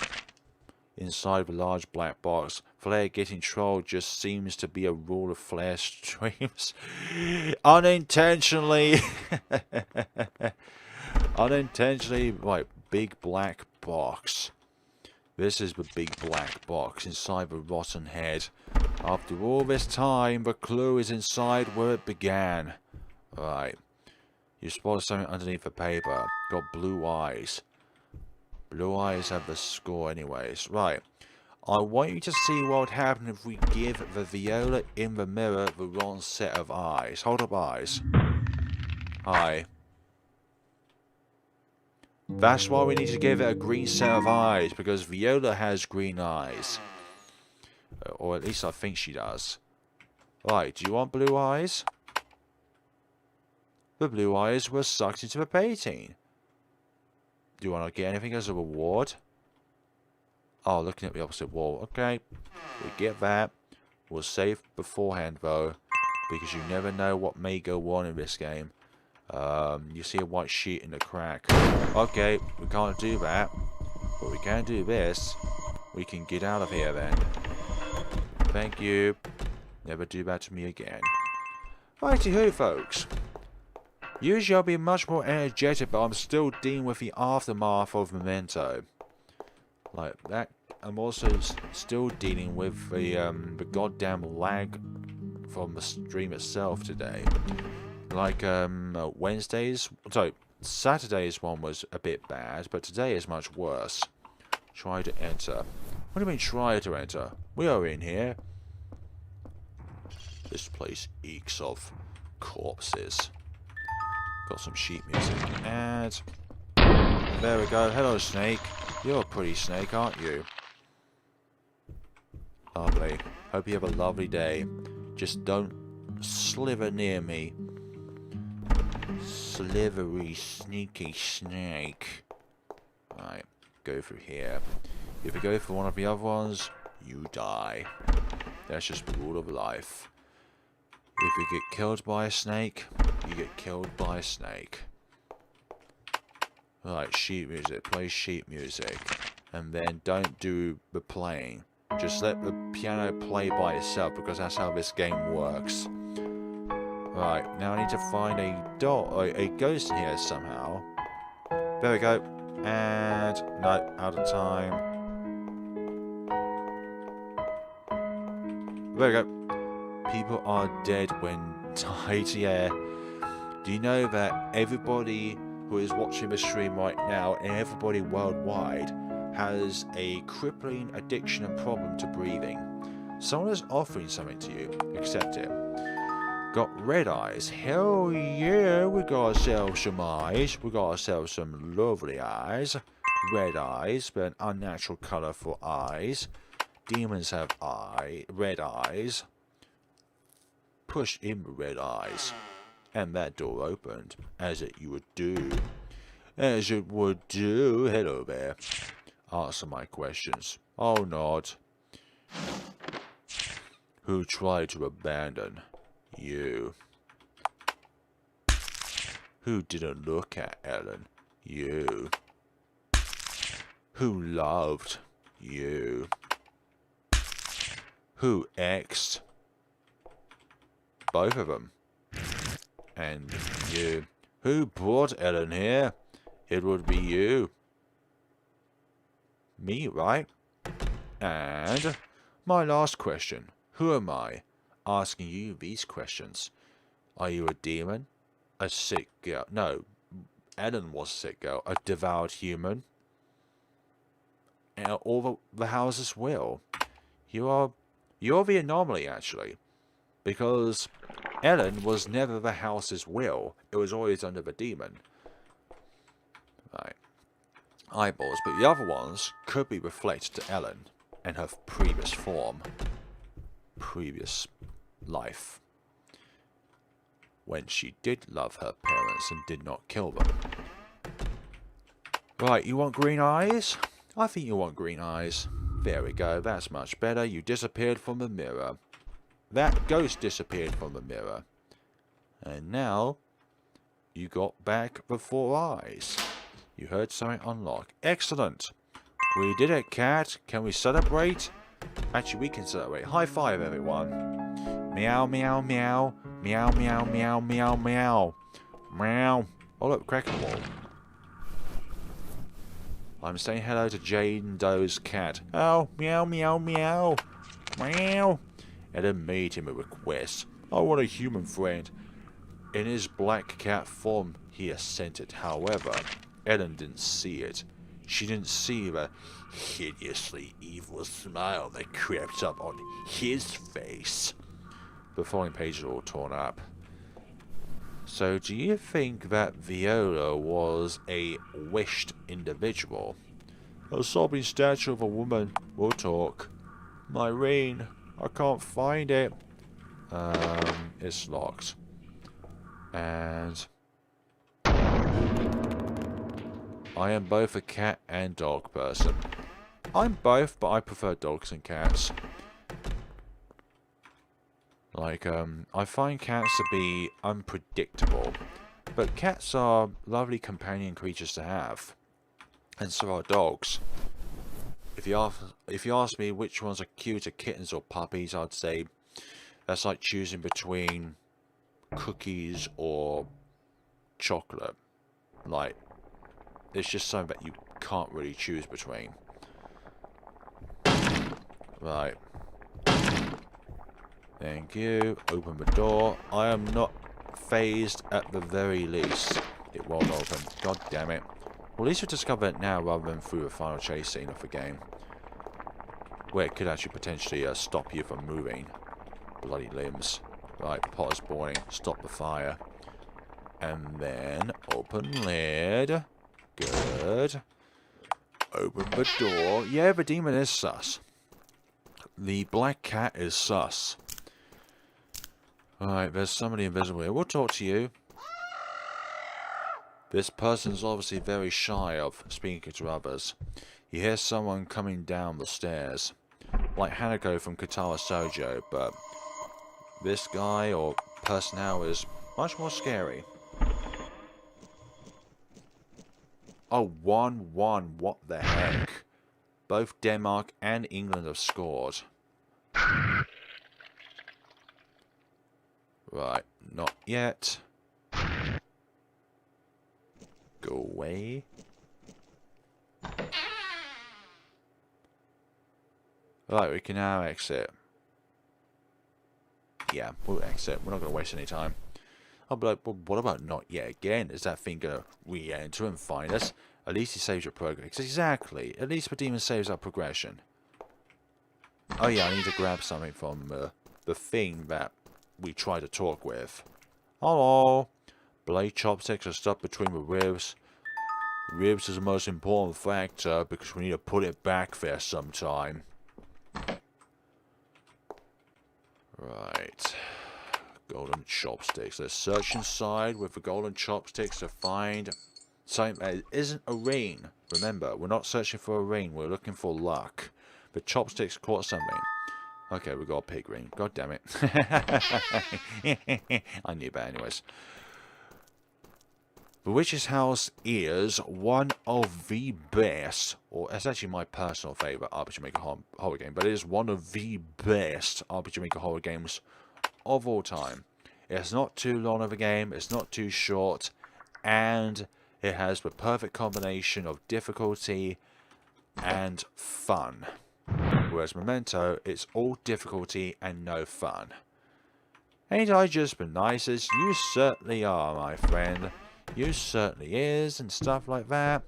Inside the large black box, Flair getting trolled just seems to be a rule of Flair streams. Unintentionally. Unintentionally. Right, big black box. This is the big black box inside the rotten head. After all this time, the clue is inside where it began. Right. You spotted something underneath the paper. Got blue eyes. Blue eyes have the score anyways. Right. I want you to see what would happen if we give the viola in the mirror the wrong set of eyes. Hold up eyes. Hi. That's why we need to give it a green set of eyes, because Viola has green eyes. Or at least I think she does. Right, do you want blue eyes? The blue eyes were sucked into the painting. Do you want to get anything as a reward? Oh, looking at the opposite wall. Okay, we get that. We'll save beforehand though, because you never know what may go on in this game. You see a white sheet in the crack. Okay, we can't do that. But we can do this. We can get out of here then. Thank you. Never do that to me again. Righty-ho, folks. Usually I'll be much more energetic, but I'm still dealing with the aftermath of Memento. Like that. I'm also still dealing with the goddamn lag from the stream itself today. Like, Saturday's one was a bit bad, but today is much worse. Try to enter. What do you mean try to enter? We are in here. This place eeks of corpses. Got some sheet music. And there we go. Hello, snake. You're a pretty snake, aren't you? Lovely. Hope you have a lovely day. Just don't slither near me. Slithery, sneaky snake. Right, go through here. If you go for one of the other ones, you die. That's just the rule of life. If you get killed by a snake, you get killed by a snake. Right, sheet music. Play sheet music. And then don't do the playing. Just let the piano play by itself, because that's how this game works. Right, now I need to find a ghost in here somehow. There we go. And no, out of time. There we go. People are dead when died, yeah. Do you know that everybody who is watching the stream right now, and everybody worldwide, has a crippling addiction and problem to breathing? Someone is offering something to you. Accept it. got red eyes. Hell yeah, we got ourselves some eyes. We got ourselves some lovely eyes. Red eyes, but an unnatural colour for eyes. Demons have red eyes. Push in the red eyes. And that door opened, as it would do. As it would do. Hello there. Answer my questions. Oh, not. Who tried to abandon you? Who didn't look at Ellen? You. Who loved you? Who exed? Both of them. And you. Who brought Ellen here? It would be you. Me, right? And my last question. Who am I? Asking you these questions. Are you a demon? A sick girl? No, Ellen was a sick girl. A devoured human? And all the houses will. You're the anomaly, actually. Because Ellen was never the house's will. It was always under the demon. Right. Eyeballs, but the other ones could be reflected to Ellen and her previous form. Previous life. When she did love her parents and did not kill them. Right, you want green eyes? I think you want green eyes. There we go, that's much better. You disappeared from the mirror. That ghost disappeared from the mirror. And now, you got back the 4 eyes. You heard something unlock. Excellent. We did it, cat. Can we celebrate? Actually, we can celebrate. High five, everyone. Meow, meow, meow. Meow, meow, meow, meow, meow. Meow. Oh, look, crack the wall. I'm saying hello to Jane Doe's cat. Oh, meow, meow, meow. Meow. And then made him a request. I want a human friend. In his black cat form, he assented. However, Ellen didn't see it. She didn't see the hideously evil smile that crept up on his face. The following pages are all torn up. So, do you think that Viola was a wished individual? A sobbing statue of a woman. We'll talk. Myrene, I can't find it. It's locked. And I am both a cat and dog person. I'm both, but I prefer dogs and cats. Like, I find cats to be unpredictable, but cats are lovely companion creatures to have, and so are dogs. If you ask me which ones are cuter, kittens or puppies, I'd say that's like choosing between cookies or chocolate. Like, it's just something that you can't really choose between. Right. Thank you. Open the door. I am not phased at the very least. It won't open. God damn it. Well, at least we discover it now rather than through the final chase scene of the game. Where it could actually potentially stop you from moving. Bloody limbs. Right, pot is boiling. Stop the fire. And then open lid. Good. Open the door. Yeah, the demon is sus. The black cat is sus. Alright, there's somebody invisible here. We'll talk to you. This person's obviously very shy of speaking to others. You hear someone coming down the stairs. Like Hanako from Katara Sojo, but this guy or person now is much more scary. Oh, 1-1. What the heck? Both Denmark and England have scored. Right, not yet. Go away. Right, we can now exit. Yeah, we'll exit. We're not going to waste any time. I'll be like, well, what about not yet again? Is that thing going to re-enter and find us? At least he saves your progress. Exactly. At least the demon saves our progression. Oh yeah, I need to grab something from the thing that we try to talk with. Hello. Blade chopsticks are stuck between the ribs. Ribs is the most important factor because we need to put it back there sometime. Right. Golden chopsticks. Let's search inside with the golden chopsticks to find something that isn't a ring. Remember, we're not searching for a ring. We're looking for luck. The chopsticks caught something. Okay, we got a pig ring. God damn it. I knew that anyways. The Witch's House is one of the best, or it's actually my personal favourite RPG Maker horror game, but it is one of the best RPG Maker horror games of all time. It's not too long of a game, it's not too short, and it has the perfect combination of difficulty and fun. Whereas Memento, it's all difficulty and no fun. Ain't I just the nicest? You certainly are, my friend. You certainly is, and stuff like that.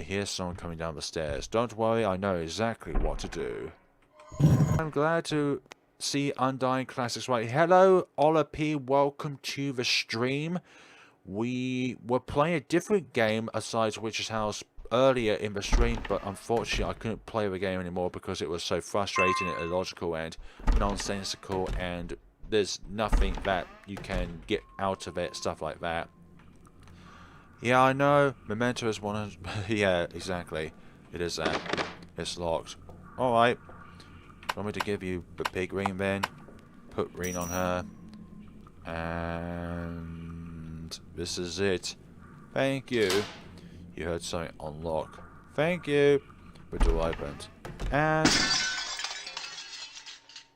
Here's someone coming down the stairs. Don't worry, I know exactly what to do. I'm glad to see Undying Classics right. Hello, Ola P. Welcome to the stream. We were playing a different game aside Witch's House earlier in the stream, but unfortunately I couldn't play the game anymore because it was so frustrating and illogical and nonsensical, and there's nothing that you can get out of it, stuff like that. Yeah, I know. Memento is 100... yeah, exactly. It is that. It's locked. Alright. Want me to give you the pig ring then? Put ring on her. And... this is it. Thank you. You heard something unlock. Thank you. The door opened. And...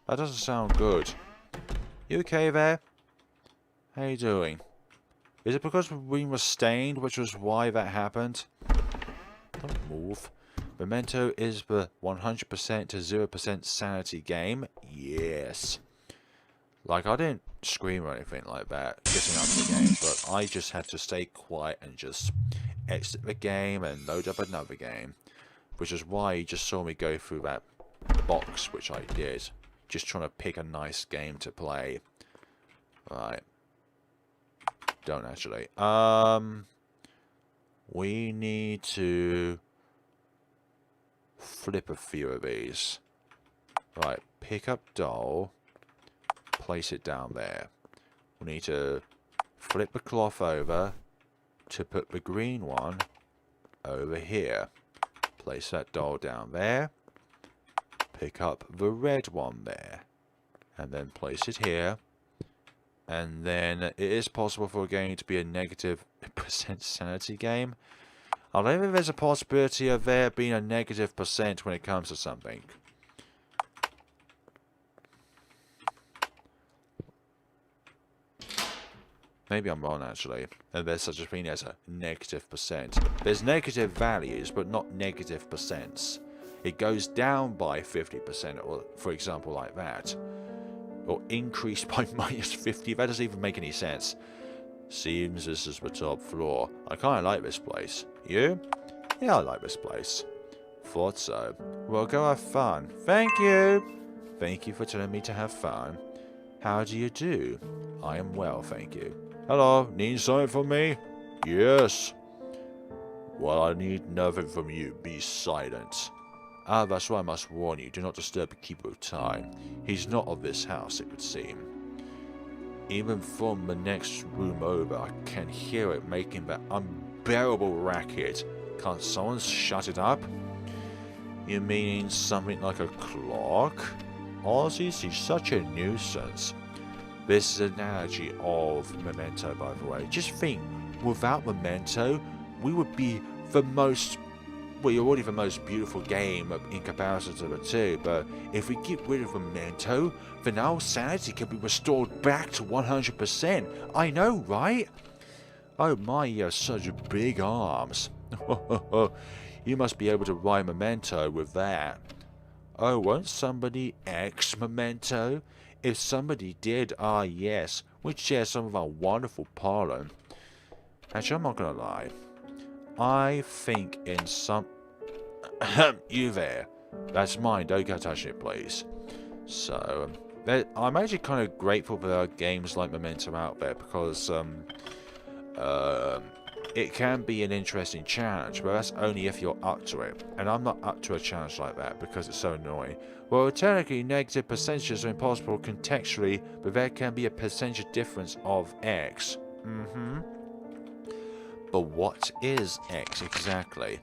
that doesn't sound good. You okay there? How you doing? Is it because the ring was stained, which was why that happened? Don't move. Memento is the 100% to 0% sanity game. Yes. Like, I didn't scream or anything like that getting up the game, but I just had to stay quiet and just exit the game and load up another game. Which is why you just saw me go through that box, which I did. Just trying to pick a nice game to play. Right. Don't actually. We need to flip a few of these. Right. Pick up doll. Place it down there. We need to flip the cloth over to put the green one over here. Place that doll down there. Pick up the red one there. And then place it here. And then it is possible for a game to be a negative % sanity game. I don't think there's a possibility of there being a negative % when it comes to something. Maybe I'm wrong actually. And there's such a thing as a negative %. There's negative values, but not negative %. It goes down by 50%, or for example like that. Or increased by -50. That doesn't even make any sense. Seems this is the top floor. I kind of like this place. You? Yeah, I like this place. Thought so. Well, go have fun. Thank you. Thank you for telling me to have fun. How do you do? I am well, thank you. Hello, need something from me? Yes. Well, I need nothing from you. Be silent. Ah, that's why I must warn you. Do not disturb the Keeper of Time. He's not of this house, it would seem. Even from the next room over, I can hear it making that unbearable racket. Can't someone shut it up? You mean something like a clock? Honestly, she's such a nuisance. This is an analogy of Memento, by the way. Just think, without Memento, we would be the most... well, you're already the most beautiful game in comparison to the two, but if we get rid of Memento, then our sanity can be restored back to 100%. I know, right? Oh my, you have such big arms. You must be able to ride Memento with that. Oh, won't somebody X Memento? If somebody did, ah yes, we'd share some of our wonderful pollen. Actually, I'm not gonna lie. I think in some... you there. That's mine. Don't go touching it, please. So, I'm actually kind of grateful for there are games like Memento out there because it can be an interesting challenge, but that's only if you're up to it. And I'm not up to a challenge like that because it's so annoying. Well, technically, negative percentages are impossible contextually, but there can be a percentage difference of X. But what is X exactly?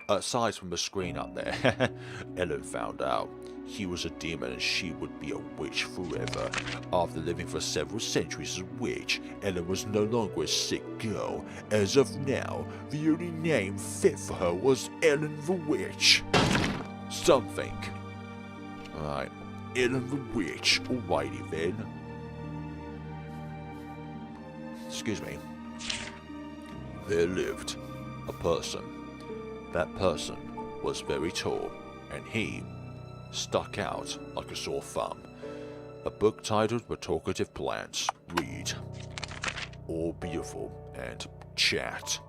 Aside from the screen up there, Ellen found out he was a demon and she would be a witch forever. After living for several centuries as a witch, Ellen was no longer a sick girl. As of now, the only name fit for her was Ellen the Witch. Something. Right, Ellen the Witch. Alrighty then. Excuse me. There lived a person. That person was very tall, and he stuck out like a sore thumb. A book titled The Talkative Plants. Read. All beautiful and chat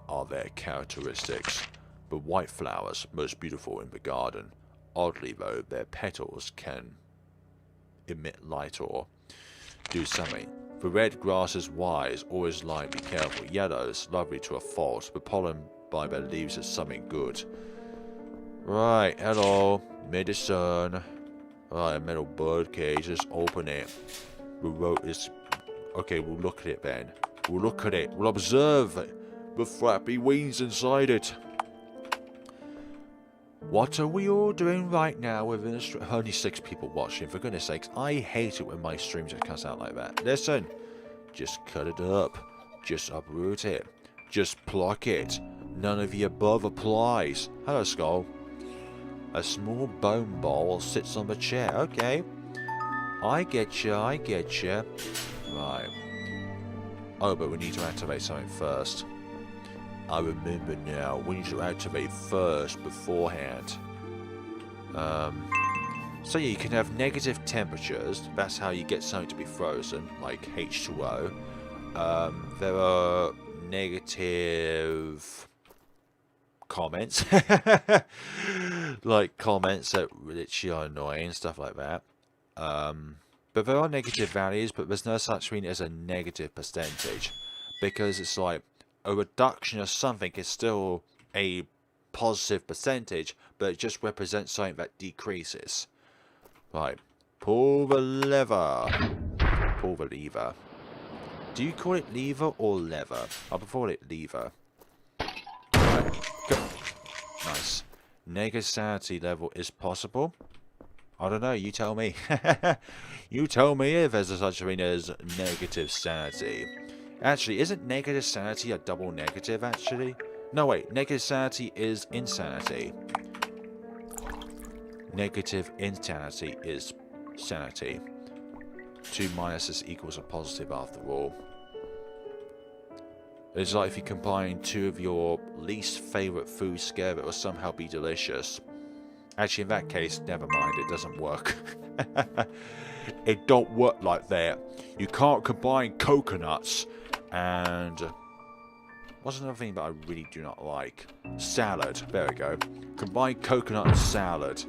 are their characteristics. The white flowers most beautiful in the garden. Oddly though, their petals can emit light or do something. The red grass is wise, always light, be careful. Yellow is lovely to a fault. The pollen by their leaves is something good. Right, hello, medicine. Right, a metal bird cage, let's open it. The road is... Okay, we'll look at it then. We'll look at it, we'll observe the flappy wings inside it. What are we all doing right now within a stream? Only 6 people watching, for goodness sakes. I hate it when my streams just cuts out like that. Listen, just cut it up. Just uproot it. Just pluck it. None of the above applies. Hello, Skull. A small bone ball sits on the chair. Okay. I get you, I get you. Right. Oh, but we need to activate something first. I remember now. We need to activate first beforehand. So yeah, you can have negative temperatures. That's how you get something to be frozen, like H2O. There are negative comments, like comments that literally are annoying, stuff like that. But there are negative values, but there's no such thing as a negative percentage, because it's like a reduction of something is still a positive percentage, but it just represents something that decreases. Right, pull the lever. Pull the lever. Do you call it lever or lever? I prefer it lever. Right, go. Nice. Negative sanity level is possible. I don't know, you tell me. You tell me if there's such a thing as negative sanity. Actually, isn't negative sanity a double negative, actually? No, wait. Negative sanity is insanity. Negative insanity is sanity. 2 minuses equals a positive after all. It's like if you combine 2 of your least favourite foods together, it will somehow be delicious. Actually, in that case, never mind. It doesn't work. It don't work like that. You can't combine coconuts and... What's another thing that I really do not like? Salad. There we go. Combine coconut and salad.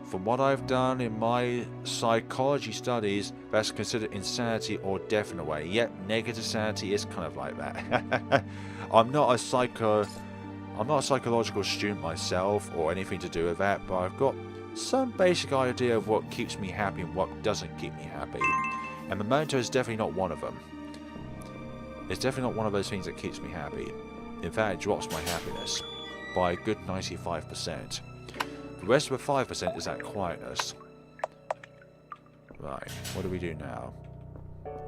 From what I've done in my psychology studies, that's considered insanity or death in a way. Yet, negative sanity is kind of like that. I'm not a psychological student myself or anything to do with that, but I've got some basic idea of what keeps me happy and what doesn't keep me happy. And Memento is definitely not one of them. It's definitely not one of those things that keeps me happy. In fact, it drops my happiness by a good 95%. The rest of the 5% is that quietness. Right, what do we do now?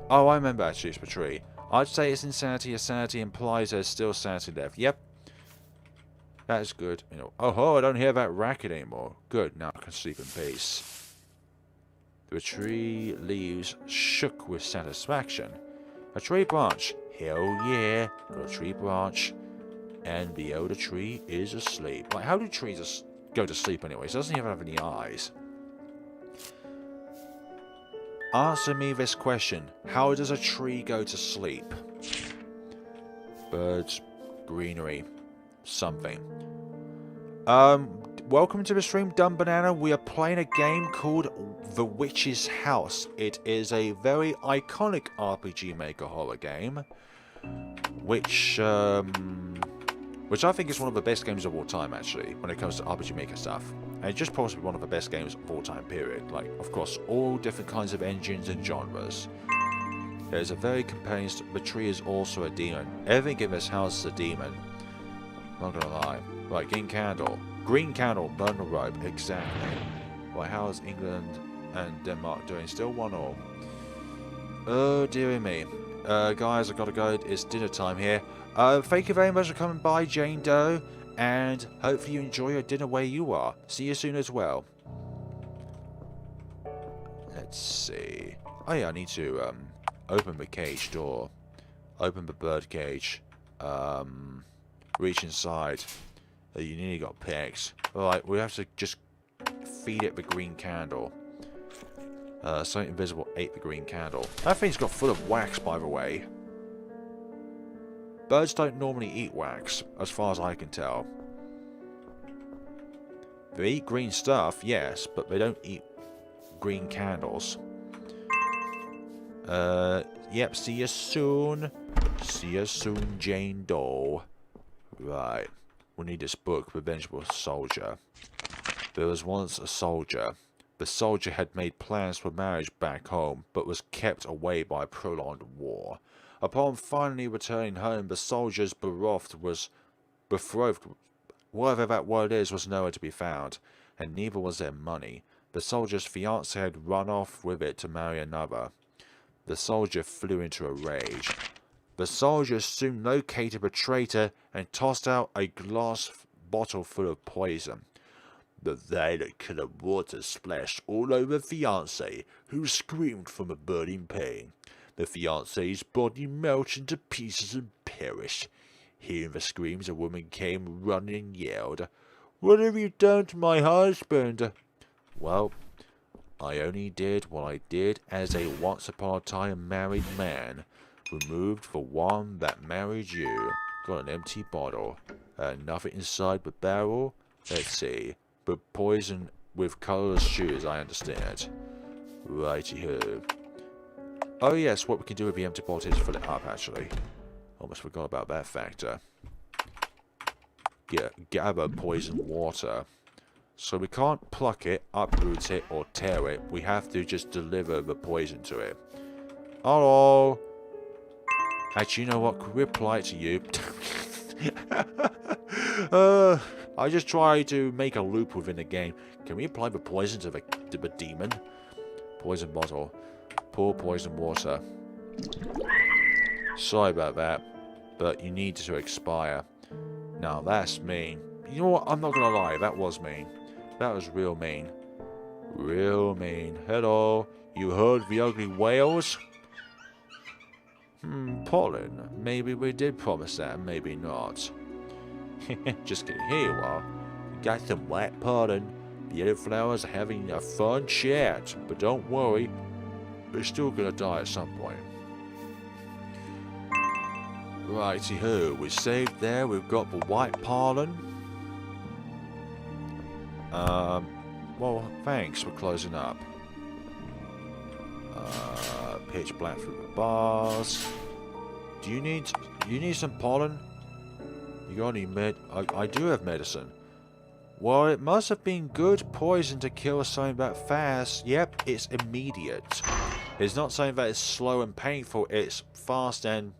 Oh, I remember actually, it's the tree. I'd say it's insanity as sanity implies there's still sanity left. Yep. That is good. You know, oh, I don't hear that racket anymore. Good, now I can sleep in peace. The tree leaves shook with satisfaction. A tree branch. Hell yeah. Got a tree branch. And the elder tree is asleep. Like, how do trees go to sleep anyways? It doesn't even have any eyes. Answer me this question. How does a tree go to sleep? Birds, greenery, something. welcome to the stream, Dumb Banana. We are playing a game called The Witch's House. It is a very iconic RPG Maker horror game, which I think is one of the best games of all time, actually, when it comes to RPG Maker stuff. And just possibly one of the best games of all time, period. Like, of course, all different kinds of engines and genres. There's a very compelling... The tree is also a demon. Everything in this house is a demon. Not gonna lie. Right, green candle. Green candle, burn the rope. Exactly. Right, how is England and Denmark doing? Still 1-1. Oh, dearie me. Guys, I've got to go. It's dinner time here. Thank you very much for coming by, Jane Doe. And hopefully you enjoy your dinner where you are. See you soon as well. Let's see. Oh yeah, I need to open the cage door. Open the bird cage. Reach inside. You nearly got picked. Alright, we have to just feed it the green candle. Something invisible ate the green candle. That thing's got full of wax, by the way. Birds don't normally eat wax, as far as I can tell. They eat green stuff, yes, but they don't eat green candles. Yep, see you soon. See you soon, Jane Doe. Right, we need this book, The Vengeful Soldier. There was once a soldier. The soldier had made plans for marriage back home, but was kept away by a prolonged war. Upon finally returning home, the soldier's betrothed, whatever that word is, was nowhere to be found, and neither was their money. The soldier's fiancée had run off with it to marry another. The soldier flew into a rage. The soldier soon located the traitor and tossed out a glass bottle full of poison. The violet coloured water splashed all over the fiancée, who screamed from a burning pain. The fiancée's body melted into pieces and perished. Hearing the screams, a woman came running and yelled, "What have you done to my husband?" Well, I only did what I did as a once-upon-a-time married man. Removed the one that married you. Got an empty bottle. Nothing inside the barrel. Let's see. But poison with colourless shoes, I understand. Righty-ho. Oh yes, what we can do with the empty bottle is fill it up, actually. Almost forgot about that factor. Gather poison water. So we can't pluck it, uproot it, or tear it. We have to just deliver the poison to it. Hello! Actually, you know what? Could we apply it to you? I just try to make a loop within the game. Can we apply the poison to the demon? Poison bottle. Pour poison water. Sorry about that, but you need to expire. Now that's mean. You know what? I'm not gonna lie. That was mean. That was real mean. Real mean. Hello. You heard the ugly wails? Pollen. Maybe we did promise that, maybe not. Just kidding. Here you are. You got some white pollen. The yellow flowers are having a fun chat. But don't worry. They're still gonna die at some point. Righty-ho. We saved there. We've got the white pollen. Well, thanks for closing up. Pitch black through the bars. Do you need some pollen? You got any I do have medicine. Well, it must have been good poison to kill something that fast. Yep, it's immediate. It's not something that is slow and painful. It's fast and,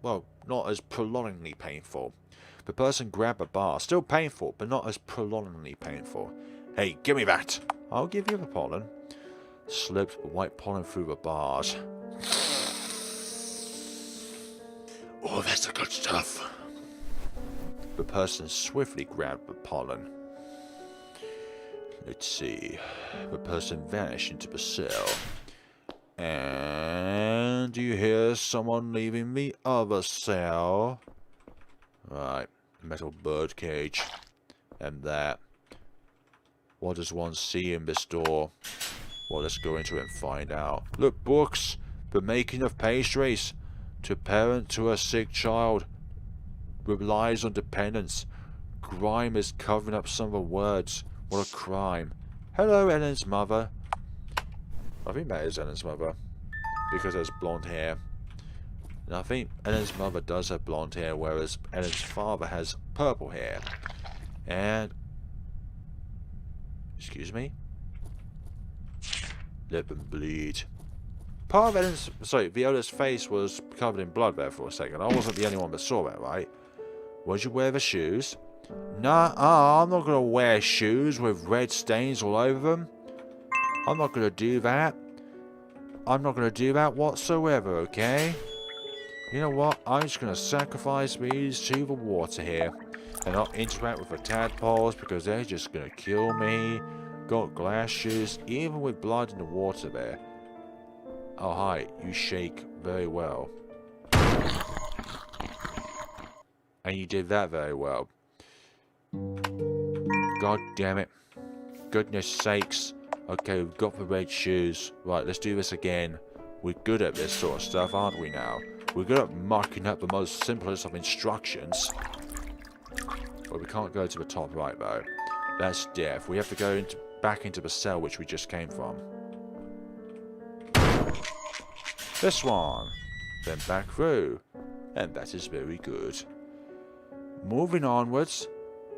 well, not as prolongingly painful. The person grabbed a bar. Still painful, but not as prolongingly painful. Hey, give me that! I'll give you the pollen. Slipped the white pollen through the bars. Oh, that's the good stuff. The person swiftly grabbed the pollen. Let's see. The person vanished into the cell. And you hear someone leaving the other cell. Right. Metal bird cage. And that. What does one see in this door? Well, let's go into it and find out. Look, books. The making of pastries. To parent to a sick child. Relies on dependence. grime is covering up some of the words. What a crime. Hello, Ellen's mother. I think that is Ellen's mother. Because there's blonde hair. And I think Ellen's mother does have blonde hair, whereas Ellen's father has purple hair. And... excuse me? Let them bleed. Part of Ellen's... sorry, Viola's face was covered in blood there for a second. I wasn't the only one that saw that, right? Would you wear the shoes? Nah, I'm not going to wear shoes with red stains all over them. I'm not going to do that. I'm not going to do that whatsoever, okay? You know what? I'm just going to sacrifice these to the water here. And not interact with the tadpoles because they're just going to kill me. Got glass shoes, even with blood in the water there. Oh, hi. You shake very well. And you did that very well. God damn it. Goodness sakes. Okay, we've got the red shoes. Right, let's do this again. We're good at this sort of stuff, aren't we now? We're good at marking up the most simplest of instructions. But we can't go to the top right, though. That's death. We have to go back into the cell which we just came from. This one. Then back through. And that is very good. Moving onwards.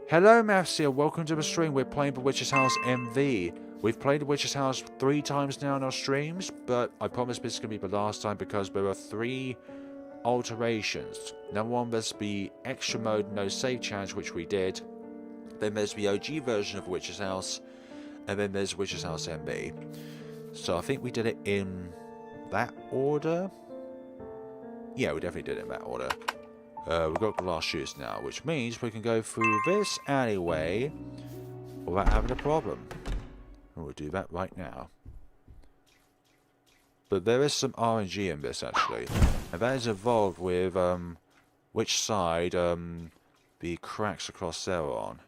Hello, Mathsia. Welcome to the stream. We're playing The Witch's House MV. We've played The Witch's House 3 times now in our streams, but I promise this is going to be the last time because there are 3 alterations. Number 1, there's the extra mode no save challenge, which we did. Then there's the OG version of Witch's House, and then there's Witch's House MV. So I think we did it in that order. Yeah, we definitely did it in that order. We've got glass shoes now, which means we can go through this alleyway without having a problem. And we'll do that right now. But there is some RNG in this, actually. And that is involved with which side the cracks across there are on.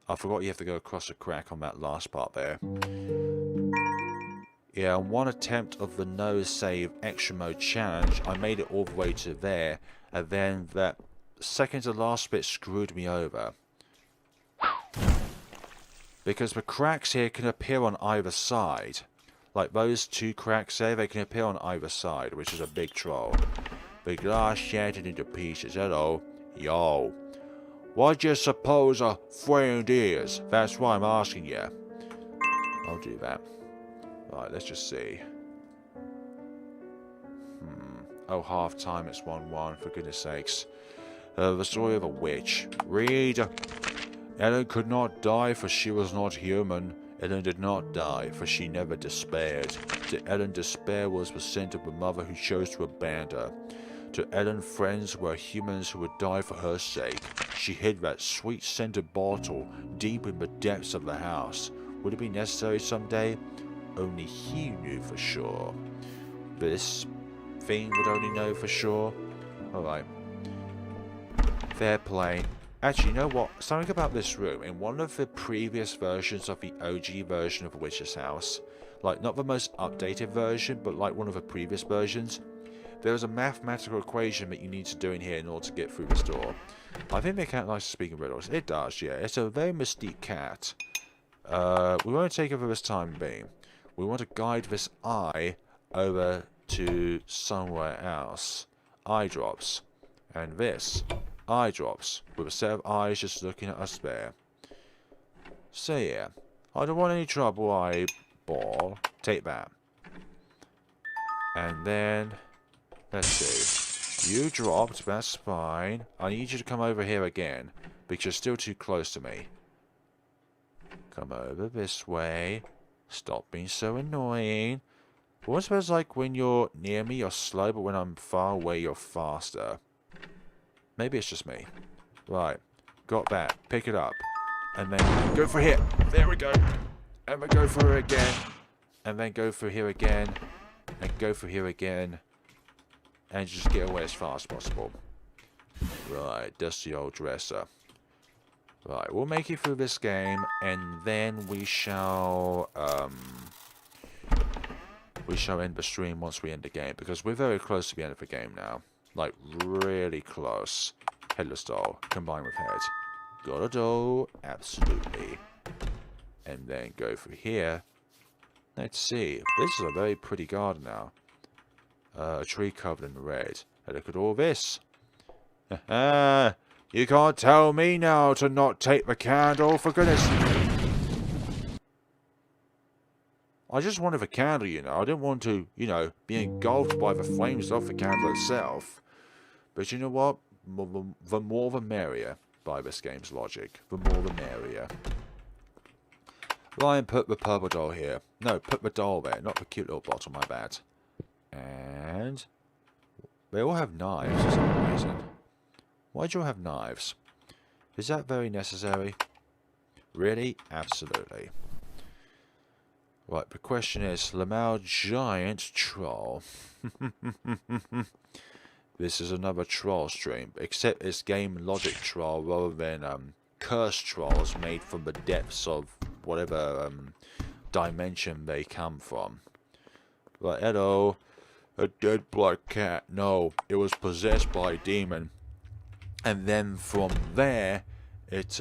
I forgot you have to go across a crack on that last part there. Yeah, on one attempt of the no save extra mode challenge, I made it all the way to there, and then that second to last bit screwed me over. Because the cracks here can appear on either side. Like those 2 cracks there, they can appear on either side, which is a big troll. The glass shattered into pieces. Hello. Yo. What do you suppose a friend is? That's why I'm asking you. I'll do that. Right, let's just see. Oh, half time, it's 1-1, for goodness sakes. The story of a witch. Read. Ellen could not die, for she was not human. Ellen did not die, for she never despaired. To Ellen, despair was the sin of the mother who chose to abandon her. To Ellen, friends were humans who would die for her sake. She hid that sweet-scented bottle deep in the depths of the house. Would it be necessary someday? Only he knew for sure. This thing would only know for sure. Alright. Fair play. Actually, you know what? Something about this room. In one of the previous versions of the OG version of Witch's House, like not the most updated version, but like one of the previous versions, there was a mathematical equation that you need to do in here in order to get through this door. I think the cat likes to speak in riddles. It does, yeah. It's a very mystique cat. We won't take it for this time being. We want to guide this eye over to somewhere else. Eye drops. And this. Eye drops. With a set of eyes just looking at us there. So yeah. I don't want any trouble, eyeball. Take that. And then... let's see. You dropped. That's fine. I need you to come over here again. Because you're still too close to me. Come over this way. Stop being so annoying. What suppose like when you're near me you're slow, but when I'm far away you're faster. Maybe it's just me. Right. Got that. Pick it up. And then go for here. There we go. And then go for it again. And then go for here again. And go for here again. And just get away as fast as possible. Right. Dusty old dresser. Right, we'll make it through this game, and then we shall end the stream once we end the game, because we're very close to the end of the game now. Like, really close. Headless doll combined with head. Got a doll, absolutely. And then go through here. Let's see. This is a very pretty garden now. A tree covered in red. And look at all this. You can't tell me now to not take the candle, for goodness. I just wanted the candle, you know. I didn't want to, you know, be engulfed by the flames of the candle itself. But you know what? The more the merrier, by this game's logic. The more the merrier. Ryan, put the purple doll here. No, put the doll there, not the cute little bottle, my bad. And they all have knives for some reason. Why do you all have knives? Is that very necessary? Really? Absolutely. Right, the question is, Lamau Giant Troll. This is another troll stream, except it's game logic troll rather than cursed trolls made from the depths of whatever dimension they come from. Right, hello. A dead black cat. No, it was possessed by a demon. And then from there, it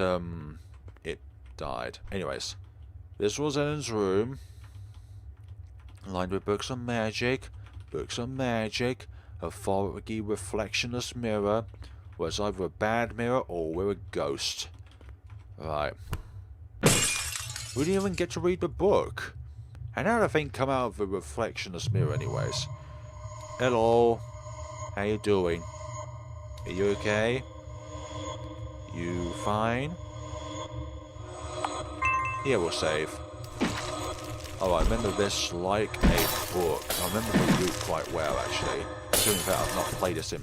died. Anyways, this was Ellen's room. Lined with books on magic. Books on magic. A foggy reflectionless mirror. Where it's either a bad mirror or we're a ghost. Right. We didn't even get to read the book. And how did the thing come out of the reflectionless mirror anyways? Hello. How you doing? Are you okay? You fine? Here we'll save. Oh, I remember this like a book. I remember the route quite well, actually. Considering that I've not played this in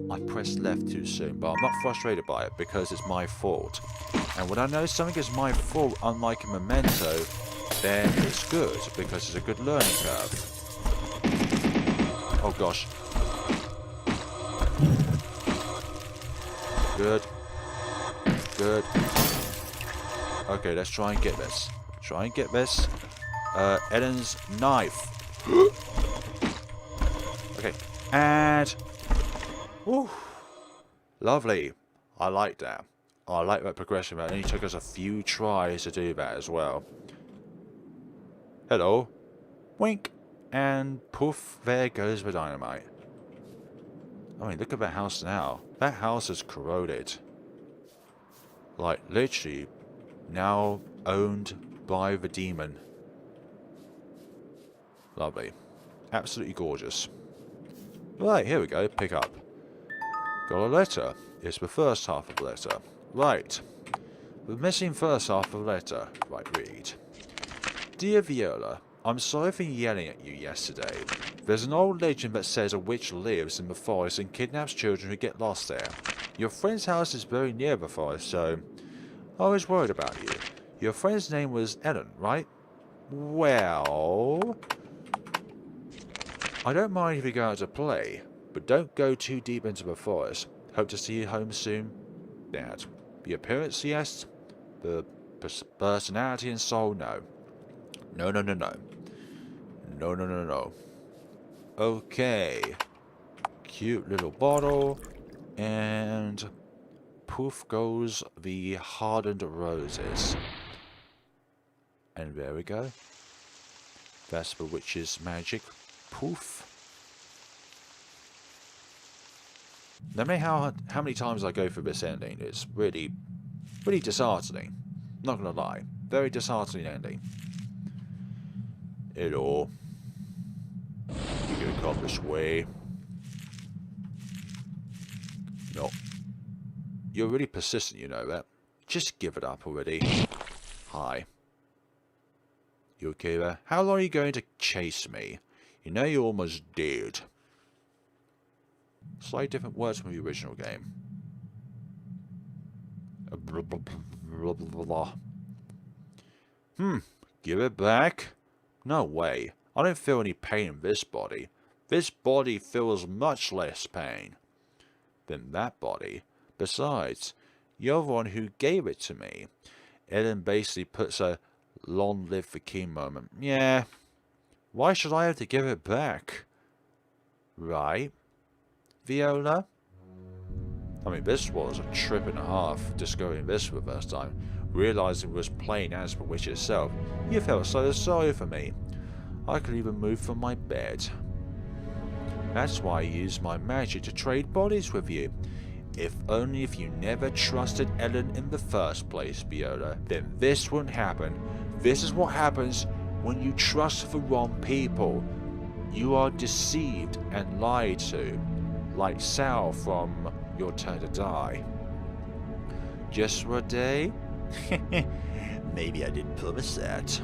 I pressed left too soon, but I'm not frustrated by it because it's my fault. And when I know something is my fault, unlike in Memento, then it's good because it's a good learning curve. Oh gosh. Good. Good. Okay, let's try and get this. Try and get this. Ellen's knife. Okay. And... Woo. Lovely. I like that. I like that progression. It only took us a few tries to do that as well. Hello. Wink. And poof, there goes the dynamite. I mean, look at that house now. That house is corroded. Like, literally, now owned by the demon. Lovely. Absolutely gorgeous. Right, here we go. Pick up. Got a letter. It's the first half of the letter. Right. The missing first half of the letter. Right, read. Dear Viola, I'm sorry for yelling at you yesterday. There's an old legend that says a witch lives in the forest and kidnaps children who get lost there. Your friend's house is very near the forest, so I was worried about you. Your friend's name was Ellen, right? Well, I don't mind if you go out to play, but don't go too deep into the forest. Hope to see you home soon. Dad. The appearance, yes. The personality and soul, no. No, no, no, no. No, no, no, no. Okay. Cute little bottle. And poof goes the hardened roses. And there we go. That's the witch's magic. Poof. No matter how many times I go through this ending, it's really disheartening. Not gonna lie. Very disheartening ending. Hello. You're gonna come this way. No. You're really persistent, you know that. Just give it up already. Hi. You okay there? How long are you going to chase me? You know you're almost dead. Slightly different words from the original game. Give it back? No way. I don't feel any pain in this body. This body feels much less pain than that body. Besides, you're the one who gave it to me. Ellen basically puts a long live the king moment. Yeah. Why should I have to give it back? Right, Viola? I mean, this was a trip and a half discovering this for the first time. Realising it was plain as the witch itself. You felt so sorry for me. I could even move from my bed. That's why I used my magic to trade bodies with you. If only if you never trusted Ellen in the first place, Viola, then this wouldn't happen. This is what happens when you trust the wrong people. You are deceived and lied to, like Sal from Your Turn to Die. Just for a day? Maybe I didn't promise that.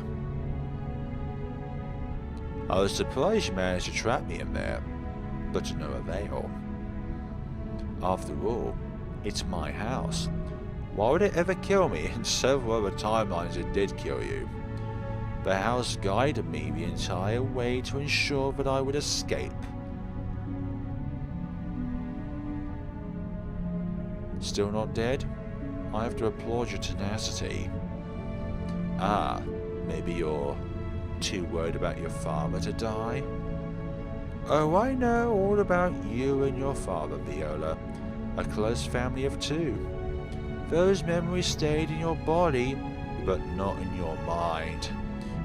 I was surprised you managed to trap me in there, but to no avail. After all, it's my house. Why would it ever kill me? In several other timelines it did kill you. The house guided me the entire way to ensure that I would escape. Still not dead? I have to applaud your tenacity. Ah, maybe you're too worried about your father to die? Oh, I know all about you and your father, Viola. A close family of two. Those memories stayed in your body, but not in your mind.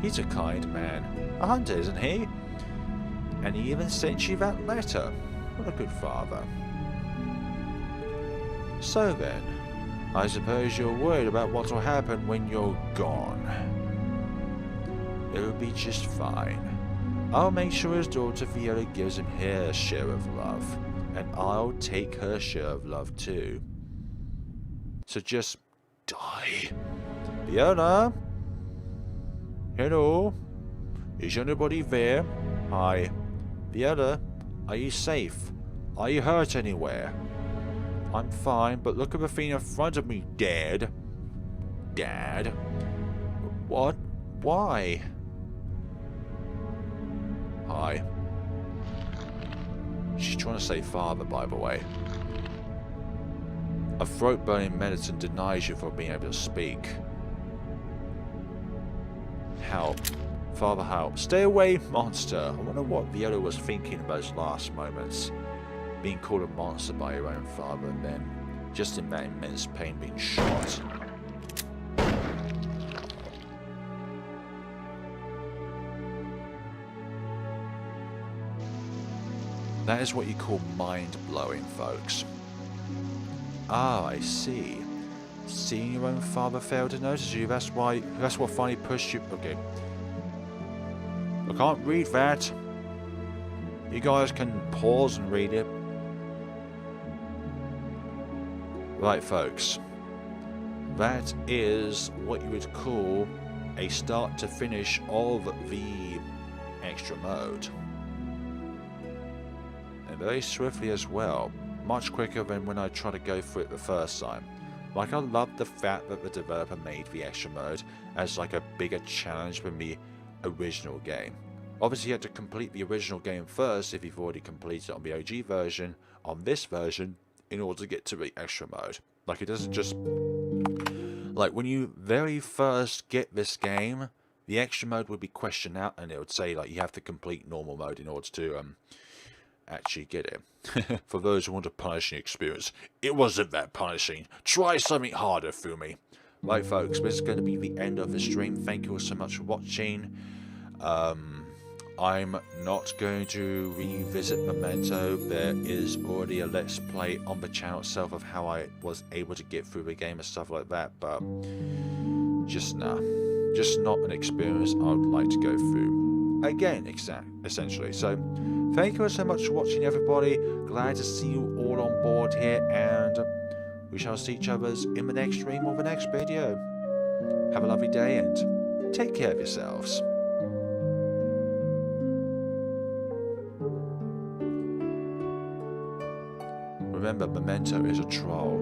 He's a kind man. A hunter, isn't he? And he even sent you that letter. What a good father. So then, I suppose you're worried about what will happen when you're gone. It'll be just fine. I'll make sure his daughter Viola gives him her share of love, and I'll take her share of love too. So just die. Viola? Hello? Is anybody there? Hi. Viola, are you safe? Are you hurt anywhere? I'm fine, but look at the thing in front of me, Dad. Dad? What? Why? Hi. She's trying to say father, by the way. A throat-burning medicine denies you from being able to speak. Help. Father, help. Stay away, monster. I wonder what Viola was thinking in those last moments. Being called a monster by your own father, and then just in that immense pain being shot. That is what you call mind-blowing, folks. Ah, I see. Seeing your own father fail to notice you, that's what finally pushed you... Okay. I can't read that. You guys can pause and read it. Right, folks. That is what you would call a start to finish of the extra mode. And very swiftly as well. Much quicker than when I tried to go through it the first time. Like, I love the fact that the developer made the extra mode as like a bigger challenge than the original game. Obviously you had to complete the original game first if you've already completed it on the OG version, on this version, in order to get to the extra mode. Like, it doesn't just... Like, when you very first get this game, the extra mode would be questioned out and it would say, like, you have to complete normal mode in order to actually get it. For those who want a punishing experience, it wasn't that punishing. Try something harder for me. Right, folks, this is going to be the end of the stream. Thank you all so much for watching. I'm not going to revisit Memento. There is already a Let's Play on the channel itself of how I was able to get through the game and stuff like that, but just not an experience I would like to go through again, essentially. So thank you all so much for watching, everybody. Glad to see you all on board here, and we shall see each other in the next stream or the next video. Have a lovely day and take care of yourselves. Remember, Memento is a troll.